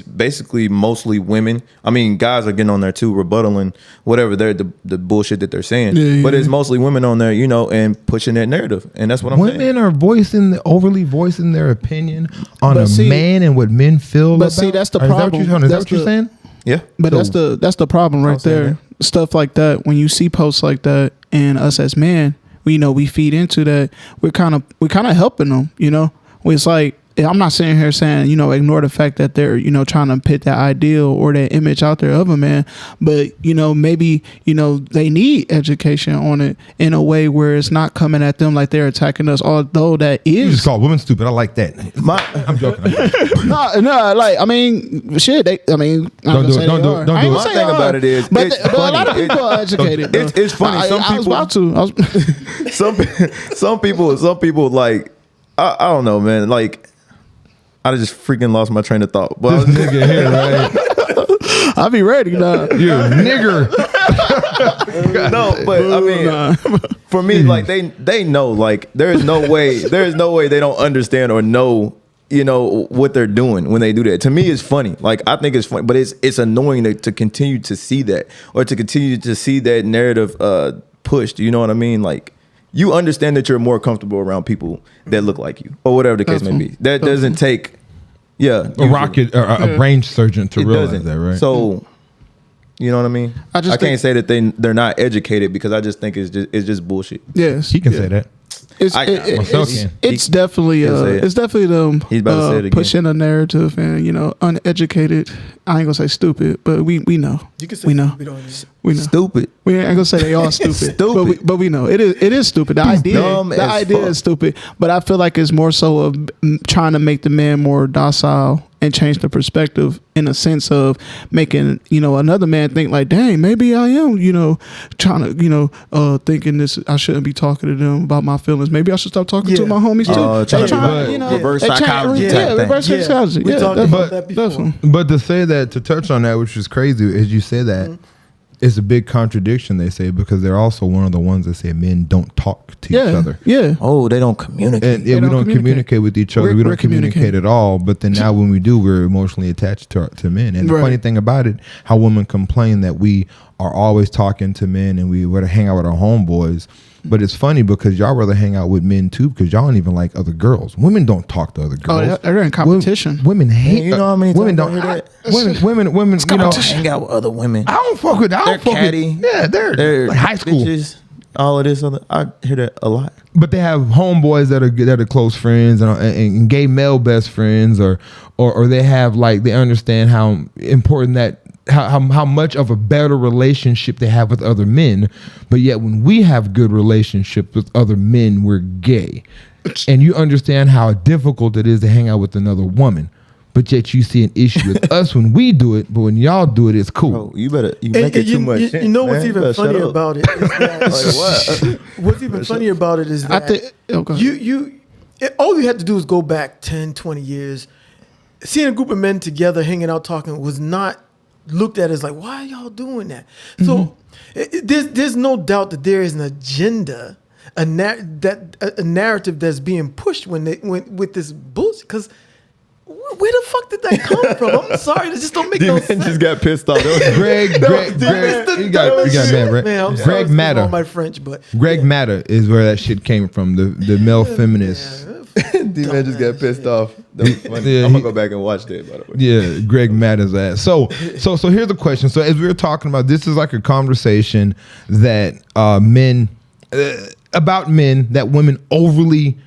basically mostly women. I mean, guys are getting on there too, rebuttaling whatever they're the bullshit that they're saying. Yeah, but it's yeah. mostly women on there, you know, and pushing that narrative, and that's what I'm saying. Women are overly voicing their opinion on But see- man and what men feel But about. see, that's the Is that what problem. you're, is that That's what you're the- saying? Yeah, But that's the problem right saying there. Stuff like that. When you see posts like that, and us as men, we feed into that. We're kind of helping them. You know, it's like, I'm not sitting here saying, you know, ignore the fact that they're, you know, trying to put that ideal or that image out there of a man, but, you know, maybe, you know, they need education on it in a way where it's not coming at them like they're attacking us, although that You just is. call women stupid. I like that. I'm joking. No, like, I mean, shit, I'm Don't gonna do say it. Don't they do it. are. Don't I do ain't it. gonna My say thing they are. about it is, but, it's but a lot of funny. people are educated. though. It's funny. I was about to. some people like, I don't know, man. Like, I just freaking lost my train of thought. But I was Nigga here, right? I'll be ready now. You nigger. no, but I mean, for me, like they know, like there's no way they don't understand or know, you know, what they're doing when they do that. To me, it's funny. Like, I think it's funny, but it's annoying to continue to see that, or to continue to see that narrative pushed. You know what I mean? Like, you understand that you're more comfortable around people that look like you, or whatever the case may be. That doesn't take, a rocket or a brain surgeon to realize that, right? So, you know what I mean? I can't say that they're not educated, because I just think it's just bullshit. Yes, he can say that. It's definitely them He's about to say it again. pushing a narrative, and, you know, uneducated. I ain't gonna say stupid, but we know. You can say we know. stupid on it. We know. Stupid. We ain't gonna say they all stupid. Stupid. But we know it is stupid. The dumb idea as fuck. is stupid. But I feel like it's more so of trying to make the man more docile and change the perspective, in a sense of making, you know, another man think like, dang, maybe I am, you know, trying to, you know, thinking this, I shouldn't be talking to them about my feelings. Maybe I should stop talking to my homies too. trying They to trying, do you know, reverse they trying- psychology type thing. reverse Yeah. psychology. We Yeah, talked definitely. about that before. Definitely. But to say that, to touch on that, which is crazy, as you say that, It's a big contradiction, they say, because they're also one of the ones that say men don't talk to each other. Yeah. Oh, they don't communicate. And we don't communicate with each other. We don't communicate at all. But then now when we do, we're emotionally attached to men. And the funny thing about it, how women complain that we are always talking to men and we want to hang out with our homeboys. But it's funny because y'all rather hang out with men too because y'all don't even like other girls. Women don't talk to other girls. Oh, they're in competition. Women hate. You know how many women times don't. I hear that? Women. You know, hang out with other women. I don't fuck with. They're catty. Yeah, they're like high school. Bitches, all of this other. I hear that a lot. But they have homeboys that are close friends and gay male best friends, or they have like they understand how important that. How much of a better relationship they have with other men, but yet when we have good relationships with other men, we're gay, and you understand how difficult it is to hang out with another woman, but yet you see an issue with us when we do it, but when y'all do it, it's cool. Bro, you make it too much. You know what's even funnier about it? Is that, Like what? What's even funnier about it is that all you had to do is go back 10, 20 years. Seeing a group of men together, hanging out, talking was not looked at as like, why are y'all doing that? So there's no doubt that there is an agenda, a narrative that's being pushed with this bullshit. Because where the fuck did that come from? I'm sorry, it just don't make no sense. Just got pissed off. Greg, you got mad, right? Man, I'm Greg Matter. all my French, but Greg Matter is where that shit came from. The male feminist. D-Man just got pissed off. That was funny. I'm gonna go back and watch that, by the way. Yeah, Greg Matter's ass. So here's the question. So as we were talking about, this is like a conversation that about men that women overly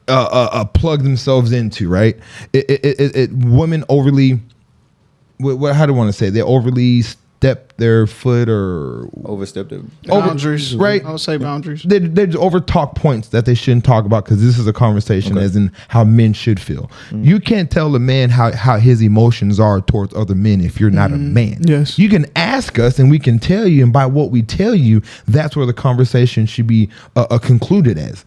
plug themselves into, right? Women overly, how do I want to say? They overly step their foot or overstep their boundaries, right? I would say boundaries. They over talk points that they shouldn't talk about because this is a conversation as in how men should feel. You can't tell a man how his emotions are towards other men if you're not a man. Yes, you can ask us and we can tell you, and by what we tell you, that's where the conversation should be concluded as.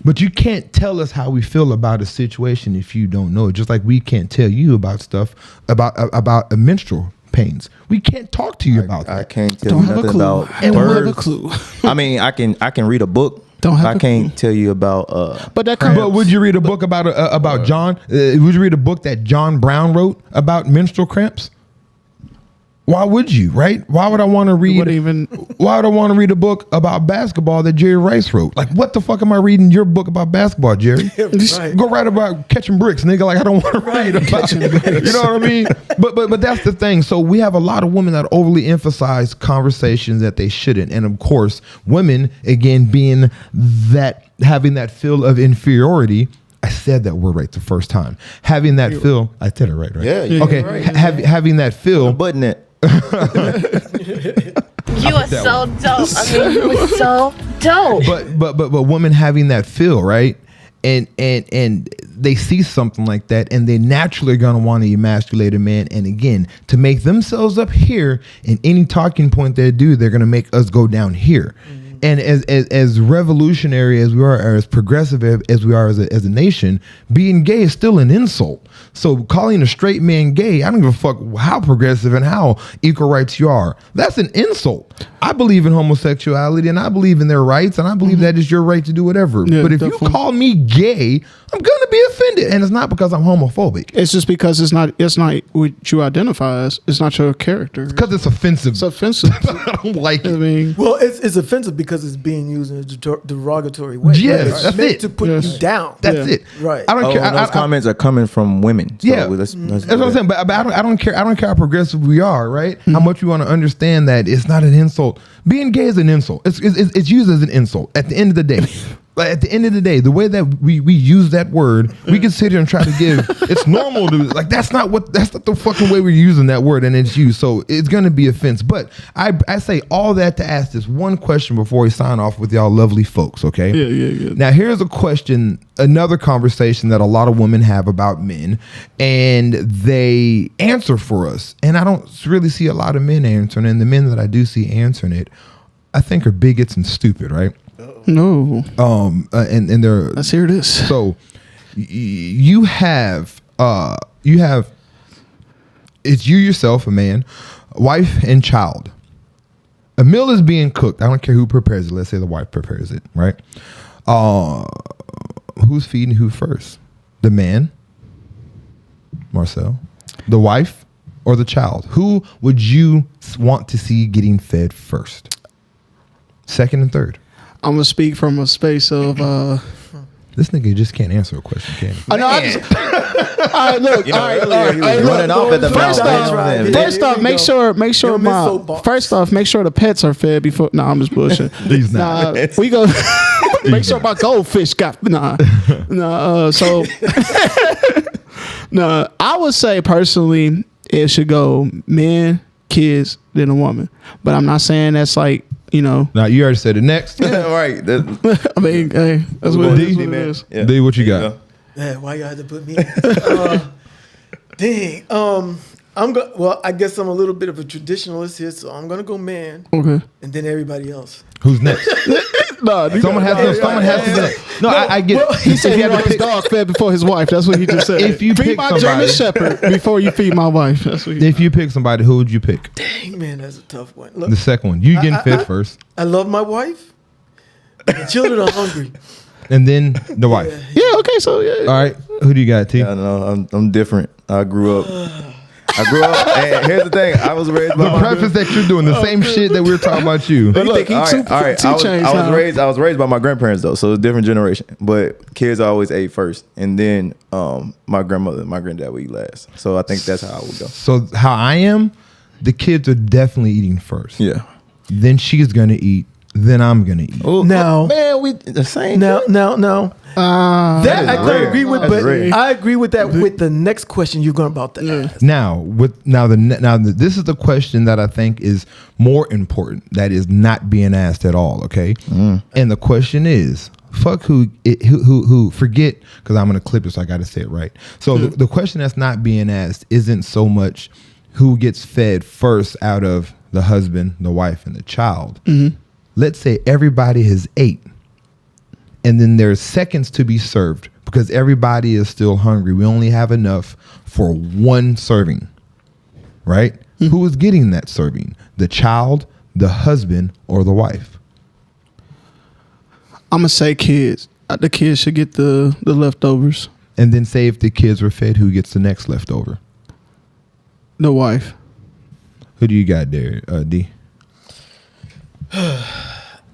But you can't tell us how we feel about a situation if you don't know it. Just like we can't tell you about stuff about a menstrual pains. We can't talk to you about that. I can't tell you nothing about birds. Don't have a clue. I mean, I can read a book. I can't tell you about. But would you read a book about John? Would you read a book that John Brown wrote about menstrual cramps? Why would you? Right? Why would I want to read? Why would I want to read a book about basketball that Jerry Rice wrote? Like, what the fuck am I reading your book about basketball, Jerry? Right. Go write about catching bricks, nigga. Like, I don't want to read about. You know what I mean? But that's the thing. So we have a lot of women that overly emphasize conversations that they shouldn't, and of course, women again being that having that feel of inferiority. I said that word right the first time. Having that feel, I said it right? Yeah. Okay. Right. Having that feel. Button it. You are so dope. I mean, you are so dope. But women having that feel, right? And they see something like that, and they naturally are gonna want to emasculate a man. And again, to make themselves up here, in any talking point they do, they're gonna make us go down here. And as revolutionary as we are, or as progressive as we are as a nation, being gay is still an insult. So calling a straight man gay, I don't give a fuck how progressive and how equal rights you are. That's an insult. I believe in homosexuality and I believe in their rights, and I believe that is your right to do whatever. Yeah, but if you call me gay, I'm gonna be offended, and it's not because I'm homophobic. It's just because it's not what you identify as. It's not your character. Because it's offensive. It's offensive. I don't like it. I mean, well, it's offensive because it's being used in a derogatory way. Yes, it's that's meant it. to put you down. That's it. Right. I don't care. Those comments are coming from women. So Yeah, let's that's what I'm saying. But I don't care. I don't care how progressive we are, right? How much we want to understand that it's not an insult. Being gay is an insult. It's used as an insult. At the end of the day, like at the end of the day, the way that we use that word, we can sit here and try to give. It's normal to like that's not the fucking way we're using that word, and it's used. So it's gonna be offense. But I say all that to ask this one question before we sign off with y'all lovely folks. Okay. Yeah. Now here's a question. Another conversation that a lot of women have about men, and they answer for us. And I don't really see a lot of men answering, and the men that I do see answering it, I think are bigots and stupid, right? No. And they're. Let's hear this. So you have it's you yourself, a man, wife and child. a meal is being cooked. I don't care who prepares it. Let's say the wife prepares it, right? Who's feeding who first? The man, Marcel, the wife, or the child? Who would you want to see getting fed first? Second and third? I'm gonna speak from a space of This nigga just can't answer a question, can he? I know. All right, look. You know, all right, earlier he was look, running off at the first mouth. off, Man. first off, make sure Yo, Miss my Soapbox. first off, make sure the pets are fed before. Nah, I'm just bullshit. He's not. Nah, we go. Make sure my goldfish got so no. I would say personally, it should go men, kids, then a woman. But I'm not saying that's like. Now you already said it. Next. Right. I mean, hey, that's what it is. Yeah. D, what you got? Yeah, why you had to put me? Dang. Well, I guess I'm a little bit of a traditionalist here, so I'm gonna go man, Okay. and then everybody else. Who's next? Someone has to. Next. No, I get it. He said If he you had had to his pick- dog fed before his wife. That's what he just said. If you feed pick my somebody- German Shepherd before you feed my wife. That's what he If you pick somebody, who would you pick? Dang, man, that's a tough one. Look, The second one. You getting fed first, I love my wife. The children are hungry. and then the wife. Yeah. Okay. So yeah. All right. Who do you got, T? I don't know. I'm different. I grew up. And here's the thing. I was raised by The preface that you're doing the same shit that we were talking about you. But look, all right. I was raised by my grandparents though, so a different generation. But kids always ate first, and then my grandmother, my granddad would eat last. So I think that's how I would go. So how I am, the kids are definitely eating first. Yeah. Then she's gonna eat. Then I'm gonna eat. Oh, Now- man, we the same. No. That I is can rare. agree with, That's but rare. I agree with that with the next question you're going about to ask. This is the question that I think is more important. That is not being asked at all. Okay, and the question is, fuck who forget, because I'm gonna clip it, so I got to say it right. So the question that's not being asked isn't so much who gets fed first out of the husband, the wife, and the child. Let's say everybody has ate, and then there's seconds to be served because everybody is still hungry. We only have enough for one serving, right? Who is getting that serving? The child, the husband, or the wife? I'm gonna say kids. The kids should get the leftovers. And then say if the kids were fed, who gets the next leftover? The wife. Who do you got there, D?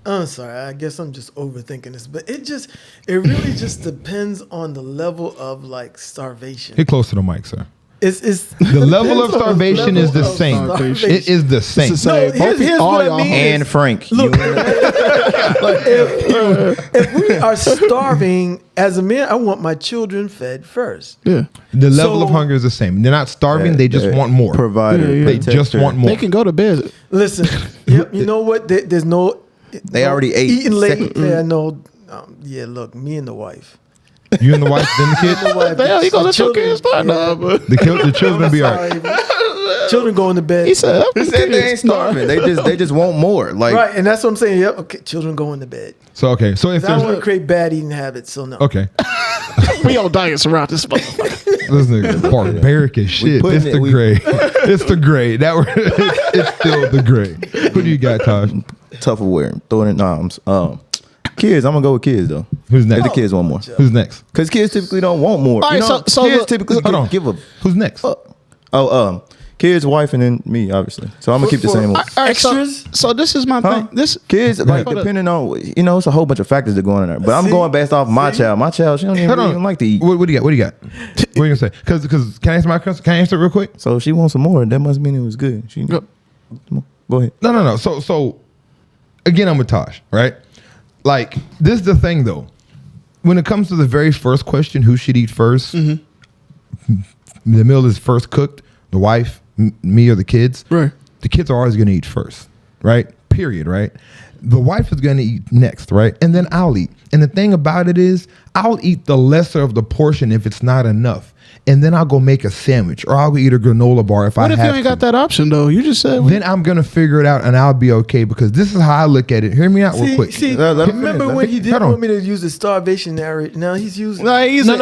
I'm sorry. I guess I'm just overthinking this, but it really just depends on the level of like starvation. Get close to the mic, sir. It's The level of starvation is the same. It is the same. No, here's what I mean. And Frank. Look, if we are starving as a man, I want my children fed first. Yeah. The level So- of hunger is the same. They're not starving. They just want more. Provider. Yeah. They just want more. They can go to bed. Listen, you know what? There's no. They already ate. Eating late. Second. Yeah, no. Yeah, look, me and the wife. You and the wife, then the kids. The wife. Hell, you gonna let your children- kids start? Nah, but The children be all right. Sorry. Children going to bed. he said, They said they ain't starving. They just want more. Like Right, and that's what I'm saying. Yep. Okay, children going to bed. So okay, so if I don't want to there's create bad eating habits. So no. okay, we on diets around this motherfucker. this nigga barbaric as shit. putting It's it- the we- gray. It's the gray. It's still the gray. Who do you got, Taj? tough aware. Throwing it noms. Kids. I'm gonna go with kids though. Who's If next? the kids want more. Who's next? Because kids typically don't want more. All right, you know, so kids look- typically Hold on. give a Who's next? kids, wife, and then me, obviously. So I'm gonna keep the same one. All right, Extras? So this is my thing. This Kids, like Hold up. depending on it's a whole bunch of factors that go on in there. But I'm See? going based off my child. My child, she don't Hold on. even like to eat. What do you got? What do you got? What are you gonna say? Because can I answer my question? Can I answer it real quick? So if she wants some more, that must mean it was good. She Go. Go ahead. No. So again, I'm with Tosh, right? Like, this is the thing though. When it comes to the very first question, who should eat first? The meal is first cooked. The wife, me, or the kids. Right. The kids are always going to eat first, right? Period, right? The wife is going to eat next, right? And then I'll eat. And the thing about it is, I'll eat the lesser of the portion if it's not enough. And then I'll go make a sandwich, or I'll go eat a granola bar if I have to. What if you ain't got that option though? You just said. Then I'm gonna figure it out, and I'll be okay, because this is how I look at it. Hear me out real quick. Remember when he didn't want me to use the starvation narrative? Now he's using. No,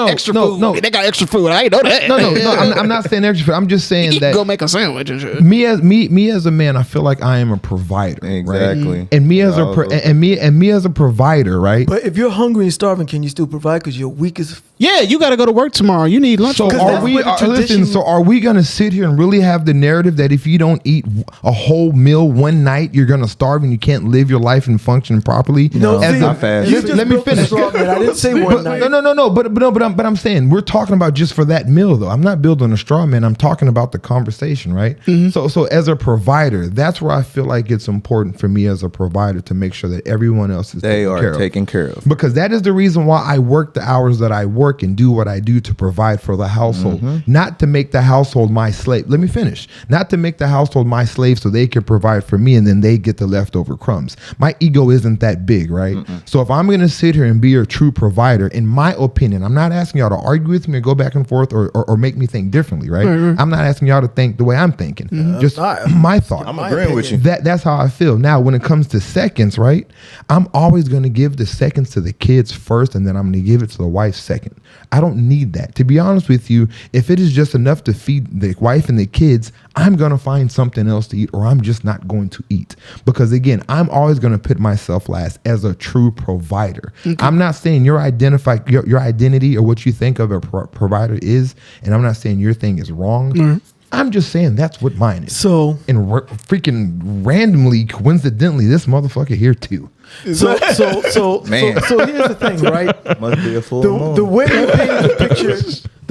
extra food. No, they got extra food. I ain't know that. No. I'm not saying extra food. I'm just saying you that go make a sandwich and shit. Me as a man, I feel like I am a provider. Exactly. Right? And me as a provider, right? But if you're hungry and starving, can you still provide? Because you're weak as. Yeah, you got to go to work tomorrow. You need lunch. So are we gonna sit here and really have the narrative that if you don't eat a whole meal one night, you're gonna starve and you can't live your life and function properly? No, not fast. Let me finish. I didn't say one night. No. But I'm saying we're talking about just for that meal though. I'm not building a straw man. I'm talking about the conversation, right? Mm-hmm. So as a provider, that's where I feel like it's important for me as a provider to make sure that everyone else is taken care of. Because that is the reason why I work the hours that I work and do what I do to provide for the household, not to make the household my slave. Let me finish. Not to make the household my slave so they can provide for me and then they get the leftover crumbs. My ego isn't that big, right? So if I'm going to sit here and be a true provider, in my opinion, I'm not asking y'all to argue with me or go back and forth or make me think differently, right? I'm not asking y'all to think the way I'm thinking. Just my thought. I'm agreeing with you. That's how I feel. Now, when it comes to seconds, right? I'm always going to give the seconds to the kids first, and then I'm going to give it to the wife second. I don't need that. To be honest with you, if it is just enough to feed the wife and the kids, I'm going to find something else to eat, or I'm just not going to eat. Because again, I'm always going to put myself last as a true provider. I'm not saying your identity or what you think of a provider is, and I'm not saying your thing is wrong. I'm just saying that's what mine is. So, and freaking randomly, coincidentally, this motherfucker here too. So here's the thing, right? Must be a full moon. The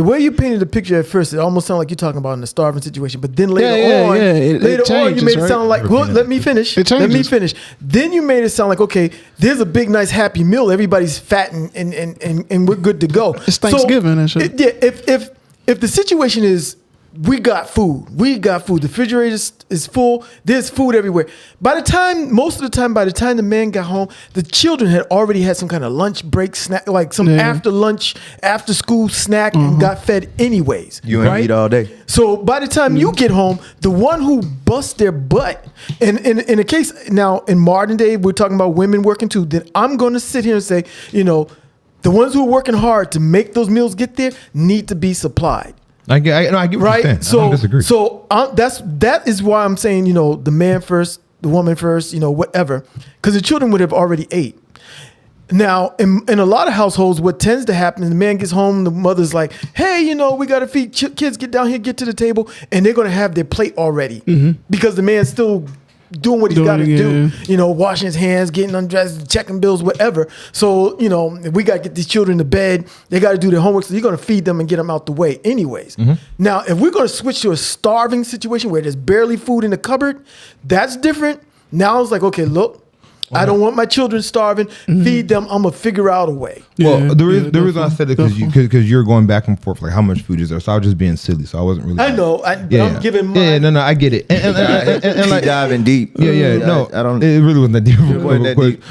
way you painted the picture at first, it almost sounded like you're talking about in a starving situation. But then later on, you made it sound like, well, let me finish. Then you made it sound like, okay, there's a big, nice, happy meal. Everybody's fat and we're good to go. It's Thanksgiving and shit. If the situation is, we got food. The refrigerator is full. There's food everywhere. Most of the time, by the time the man got home, the children had already had some kind of lunch break snack, like some after lunch, after school snack, and got fed anyways. You ain't eat all day. So by the time you get home, the one who busts their butt, and in a case now in modern day, we're talking about women working too. Then I'm going to sit here and say, the ones who are working hard to make those meals get there need to be supplied. I get what you're saying. I don't disagree. So that is why I'm saying, the man first, the woman first, whatever, because the children would have already ate. Now, in a lot of households, what tends to happen is the man gets home, the mother's like, hey, we got to feed kids, get down here, get to the table, and they're going to have their plate already because the man's still doing what he's got to do, washing his hands, getting undressed, checking bills, whatever. So, we got to get these children to bed. They got to do their homework. So you're going to feed them and get them out the way anyways. Now, if we're going to switch to a starving situation where there's barely food in the cupboard, that's different. Now it's like, okay, look, I don't want my children starving. Feed them. I'm gonna figure out a way. Well, the reason I said it because you're going back and forth like how much food is there. So I was just being silly. So I wasn't really. I know. I'm giving. No. I get it. And like diving deep. No, I don't. It really wasn't that deep. It wasn't that deep.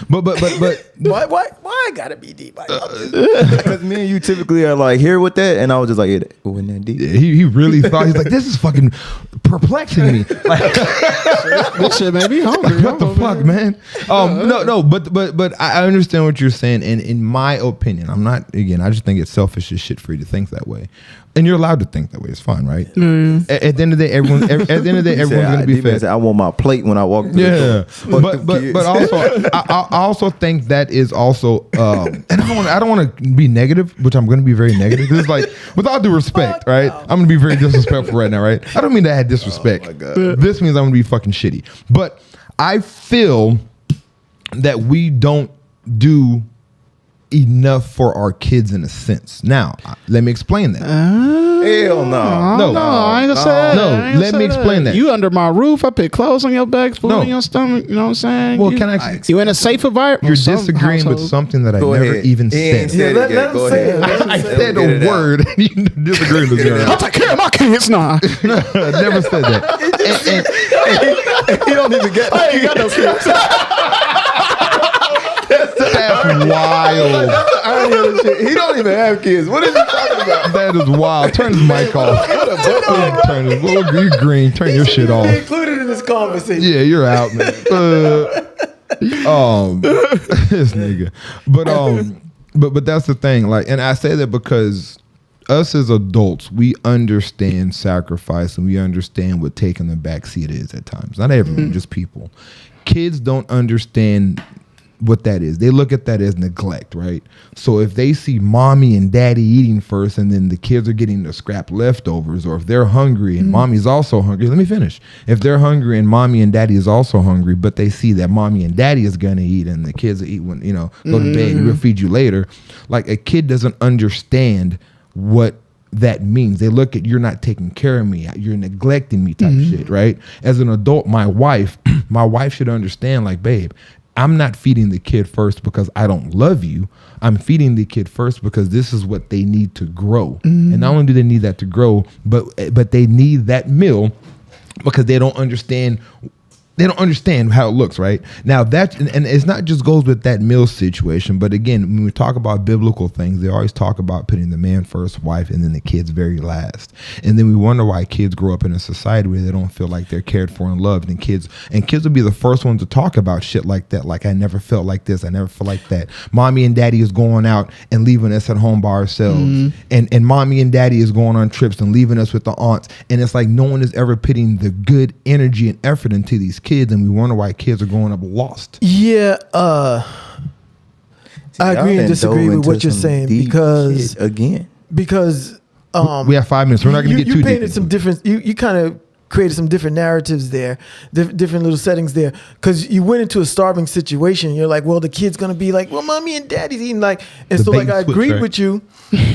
But why I gotta be deep? Because me and you typically are like here with that, and I was just like, it wasn't that deep. He really thought he's like, this is fucking perplexing me. Like, this shit made me hungry. What the fuck, man? But I understand what you're saying, and in my opinion, I just think it's selfish as shit for you to think that way. And you're allowed to think that way. It's fine, right? At the end of the day, everyone's gonna be fed. I want my plate when I walk through the door. But also, I also think that is also, and I don't want to be negative, which I'm going to be very negative. Because it's like, with all due respect, right? I'm going to be very disrespectful right now, right? I don't mean to add disrespect. Oh my God. This means I'm going to be fucking shitty. But I feel that we don't do enough for our kids in a sense. Now, let me explain that. Hell no. I ain't gonna say that. No, let me explain that. You under my roof, I put clothes on your back, food in your stomach, you know what I'm saying? Well, can I you in a safe environment? You're disagreeing with something that I never even said. Let him say it. I said a word and you disagreeing with me. I'll take care of my kids now. I never said that. and he don't even get I ain't got no kids. That's wild. He don't even have kids. What is he talking about? That is wild. Turn his mic off. Turn his, you green. Turn your shit off. Included in this conversation. Yeah, you're out, man. This nigga. But that's the thing. Like, and I say that because us as adults, we understand sacrifice and we understand what taking the backseat is at times. Not everyone, just people. Kids don't understand what that is. They look at that as neglect, right? So if they see mommy and daddy eating first and then the kids are getting the scrap leftovers, or if they're hungry and mommy's also hungry, let me finish. If they're hungry and mommy and daddy is also hungry, but they see that mommy and daddy is gonna eat and the kids will eat when, go to bed, we'll feed you later. Like, a kid doesn't understand what that means. They look at, you're not taking care of me, you're neglecting me type shit, right? As an adult, my wife should understand, like, babe, I'm not feeding the kid first because I don't love you. I'm feeding the kid first because this is what they need to grow. And not only do they need that to grow, but they need that meal because they don't understand how it looks, right? Now that, and it's not just goes with that meal situation, but again, when we talk about biblical things, they always talk about putting the man first, wife, and then the kids very last. And then we wonder why kids grow up in a society where they don't feel like they're cared for and loved. And kids will be the first ones to talk about shit like that. Like, I never felt like this. I never felt like that. Mommy and daddy is going out and leaving us at home by ourselves. And mommy and daddy is going on trips and leaving us with the aunts. And it's like no one is ever putting the good energy and effort into these kids, and we wonder why kids are growing up lost. Yeah, I agree and disagree with what you're saying because we have 5 minutes. We're not going to get too deep. You painted some different. You kind of created some different narratives there, different little settings there, because you went into a starving situation. You're like, well, the kid's gonna be like, well, mommy and daddy's eating, like, and so like I agreed with you,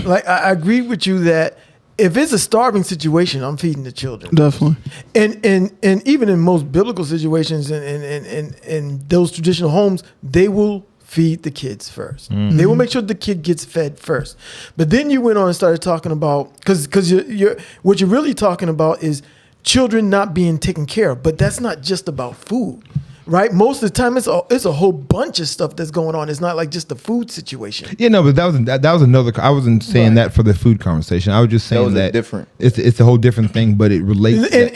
like I agreed with you that if it's a starving situation, I'm feeding the children. Definitely. And even in most biblical situations and those traditional homes, they will feed the kids first. They will make sure the kid gets fed first. But then you went on and started talking about, because you're what you're really talking about is children not being taken care of. But that's not just about food. Right, most of the time it's a whole bunch of stuff that's going on. It's not like just the food situation. Yeah, no, but that was another. I wasn't saying that for the food conversation. I was just saying that different. It's a whole different thing, but it relates. And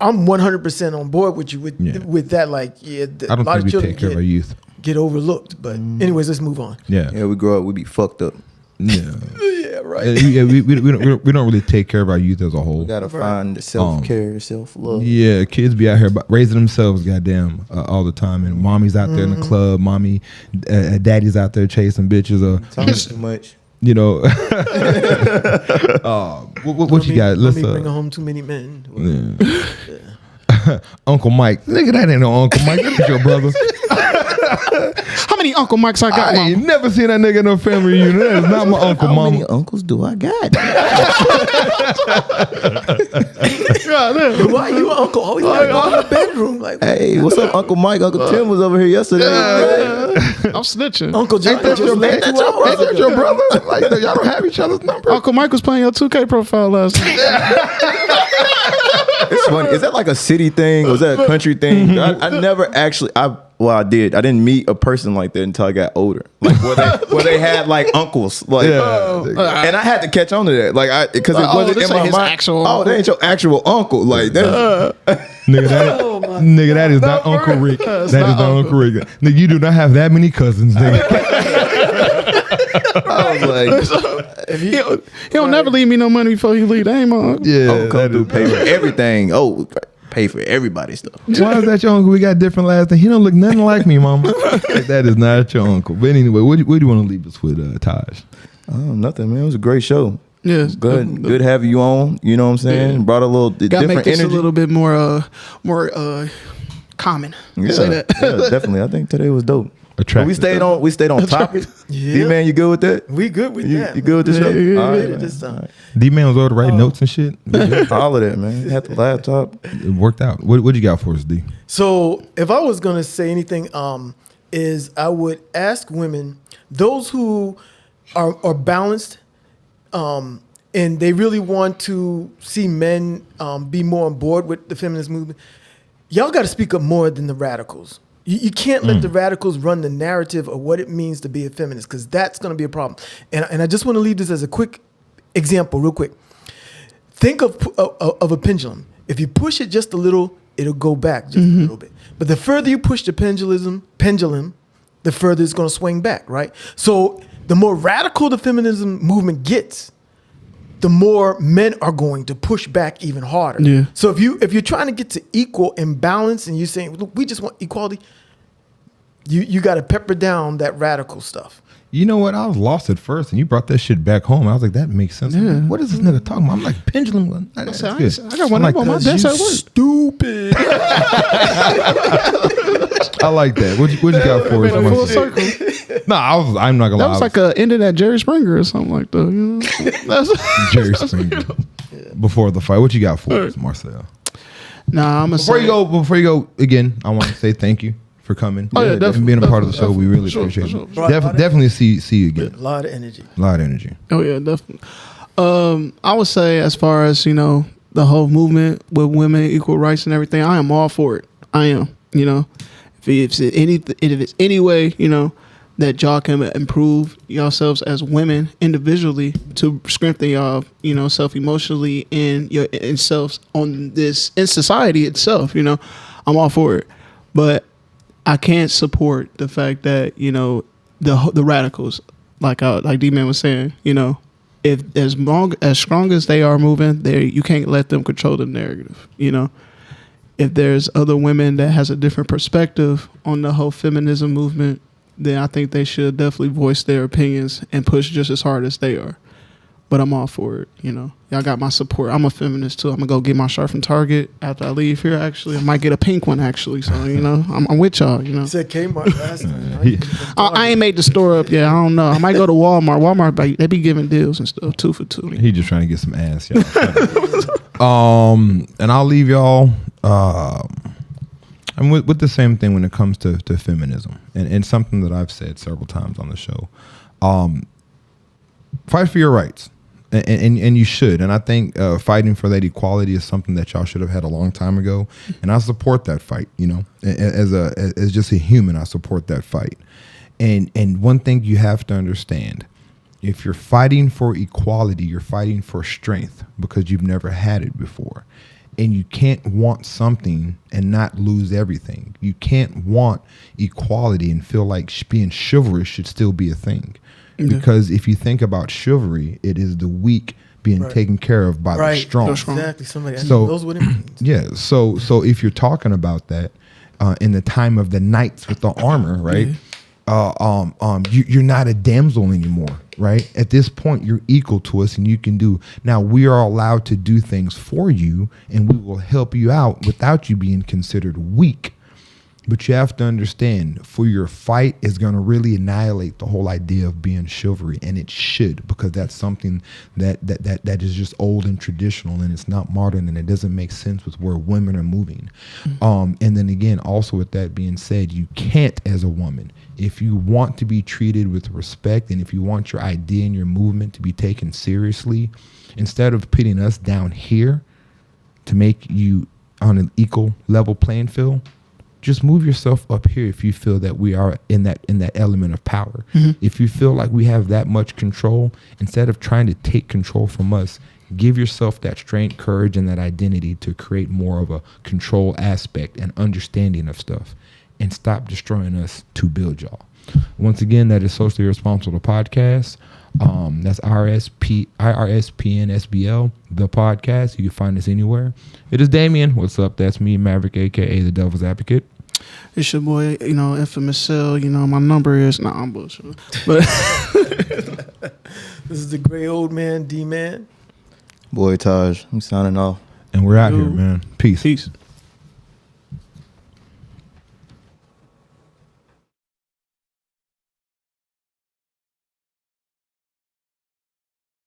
I'm 100% on board with you with that. Like, I don't think we take care of our youth. Get overlooked, but anyways, let's move on. Yeah, we grow up, we be fucked up. Yeah. Yeah, right. Yeah, we don't really take care of our youth as a whole. We gotta find the self-care, self-love. Yeah, kids be out here raising themselves, goddamn, all the time, and mommy's out there in the club, daddy's out there chasing bitches, talking too much. What you got? Let's bring home too many men. Yeah. Uncle Mike, nigga, that ain't no Uncle Mike. That's your brother. How many Uncle Mikes I got? I ain't never seen that nigga in no family reunion. That is not my uncle, mama. How many uncles do I got? Why you uncle? Always gotta go to the bedroom. Like, hey, what's up, Uncle Mike? Uncle Tim was over here yesterday. I'm snitching. Uncle John, ain't that your brother? Like, y'all don't have each other's number. Uncle Mike was playing your 2K profile last night. It's funny. Is that like a city thing? Or is that a country thing? I never actually. I did. I didn't meet a person like that until I got older. Like where they had like uncles. Like, and I had to catch on to that. Like because it wasn't in my mind. That ain't your actual uncle. Like that. Nigga, that is not Uncle Rick. That is not Uncle Rick. Nigga, you do not have that many cousins, nigga. I was like, he'll never leave me no money before he leave. That ain't my uncle. Yeah, come through, pay for everything. Pay for everybody's stuff. Why is that your uncle? We got different last names. He don't look nothing like me, mama. Like, that is not your uncle. But anyway, what do you want to leave us with, Taj? Nothing, man. It was a great show. Yes, good having you on. You know what I'm saying? Yeah. Brought a little different make this energy. A little bit more common. Yeah, say that. Yeah, definitely. I think today was dope. Attractive. We stayed on topic. Yeah. D-Man, you good with that? We good with that. You good with the show? Yeah, all right, with this time. D-Man was over to write notes and shit. All of that, man. Had the laptop. It worked out. What you got for us, D? So if I was gonna say anything, is I would ask women, those who are balanced, and they really want to see men be more on board with the feminist movement. Y'all got to speak up more than the radicals. You can't let the radicals run the narrative of what it means to be a feminist, because that's going to be a problem. And I just want to leave this as a quick example, real quick. Think of a pendulum. If you push it just a little, it'll go back just a little bit. But the further you push the pendulum, the further it's going to swing back, right? So the more radical the feminism movement gets, the more men are going to push back even harder. Yeah. So if you're trying to get to equal imbalance and you're saying, look, we just want equality, you got to pepper down that radical stuff. You know what? I was lost at first, and you brought that shit back home. I was like, that makes sense. Yeah. What is this nigga talking about? I'm like, pendulum. I got one like, on my desk at work. Stupid. I like that. What you got for us? Full circle. No, I'm not gonna lie. That was like a ended at Jerry Springer or something like that. You know? That's Jerry Springer before the fight. What you got for us, Marcel? Nah, I'm Before you go again, I want to say thank you for coming and being a part of the show. We really appreciate it. Definitely see you again. A lot of energy. Oh yeah, definitely. I would say, as far as the whole movement with women, equal rights and everything, I am all for it. I am. If it's any way that y'all can improve yourselves as women individually to strengthen y'all, self emotionally and your selves on this in society itself, I'm all for it. But I can't support the fact that the radicals, like D-Man was saying, if as strong as they are moving, you can't let them control the narrative. If there's other women that has a different perspective on the whole feminism movement, then I think they should definitely voice their opinions and push just as hard as they are. But I'm all for it, Y'all got my support. I'm a feminist too. I'm gonna go get my shirt from Target after I leave here. Actually, I might get a pink one. Actually, so I'm with y'all. You said Kmart last time. I ain't made the store up yet. I don't know. I might go to Walmart. Walmart, they be giving deals and stuff 2 for $2. He just trying to get some ass, y'all. And I'll leave y'all. I'm with the same thing when it comes to feminism, and something that I've said several times on the show. Fight for your rights. And you should. And I think fighting for that equality is something that y'all should have had a long time ago. And I support that fight, as just a human, I support that fight. And one thing you have to understand, if you're fighting for equality, you're fighting for strength because you've never had it before. And you can't want something and not lose everything. You can't want equality and feel like being chivalrous should still be a thing. Because if you think about chivalry, it is the weak being taken care of by the strong. Exactly. Somebody knows what it means. Yeah. So if you're talking about that in the time of the knights with the armor, right? You're not a damsel anymore, right? At this point, you're equal to us, and you can do. Now we are allowed to do things for you, and we will help you out without you being considered weak. But you have to understand, for your fight is going to really annihilate the whole idea of being chivalry, and it should, because that's something that is just old and traditional, and it's not modern, and it doesn't make sense with where women are moving. And then again, also with that being said, you can't, as a woman, if you want to be treated with respect, and if you want your idea and your movement to be taken seriously, instead of putting us down here to make you on an equal level playing field, just move yourself up here if you feel that we are in that element of power. If you feel like we have that much control, instead of trying to take control from us, give yourself that strength, courage, and that identity to create more of a control aspect and understanding of stuff, and stop destroying us to build y'all. Once again, that is Socially Responsible podcast. That's IRSPNSBL, the podcast. You can find us anywhere. It is Damien. What's up? That's me, Maverick, aka the Devil's Advocate. It's your boy, Infamous Cell. My number is I'm bullshit. But this is the gray old man, D-Man. Boy Taj, I'm signing off. And we're out here, man. Peace.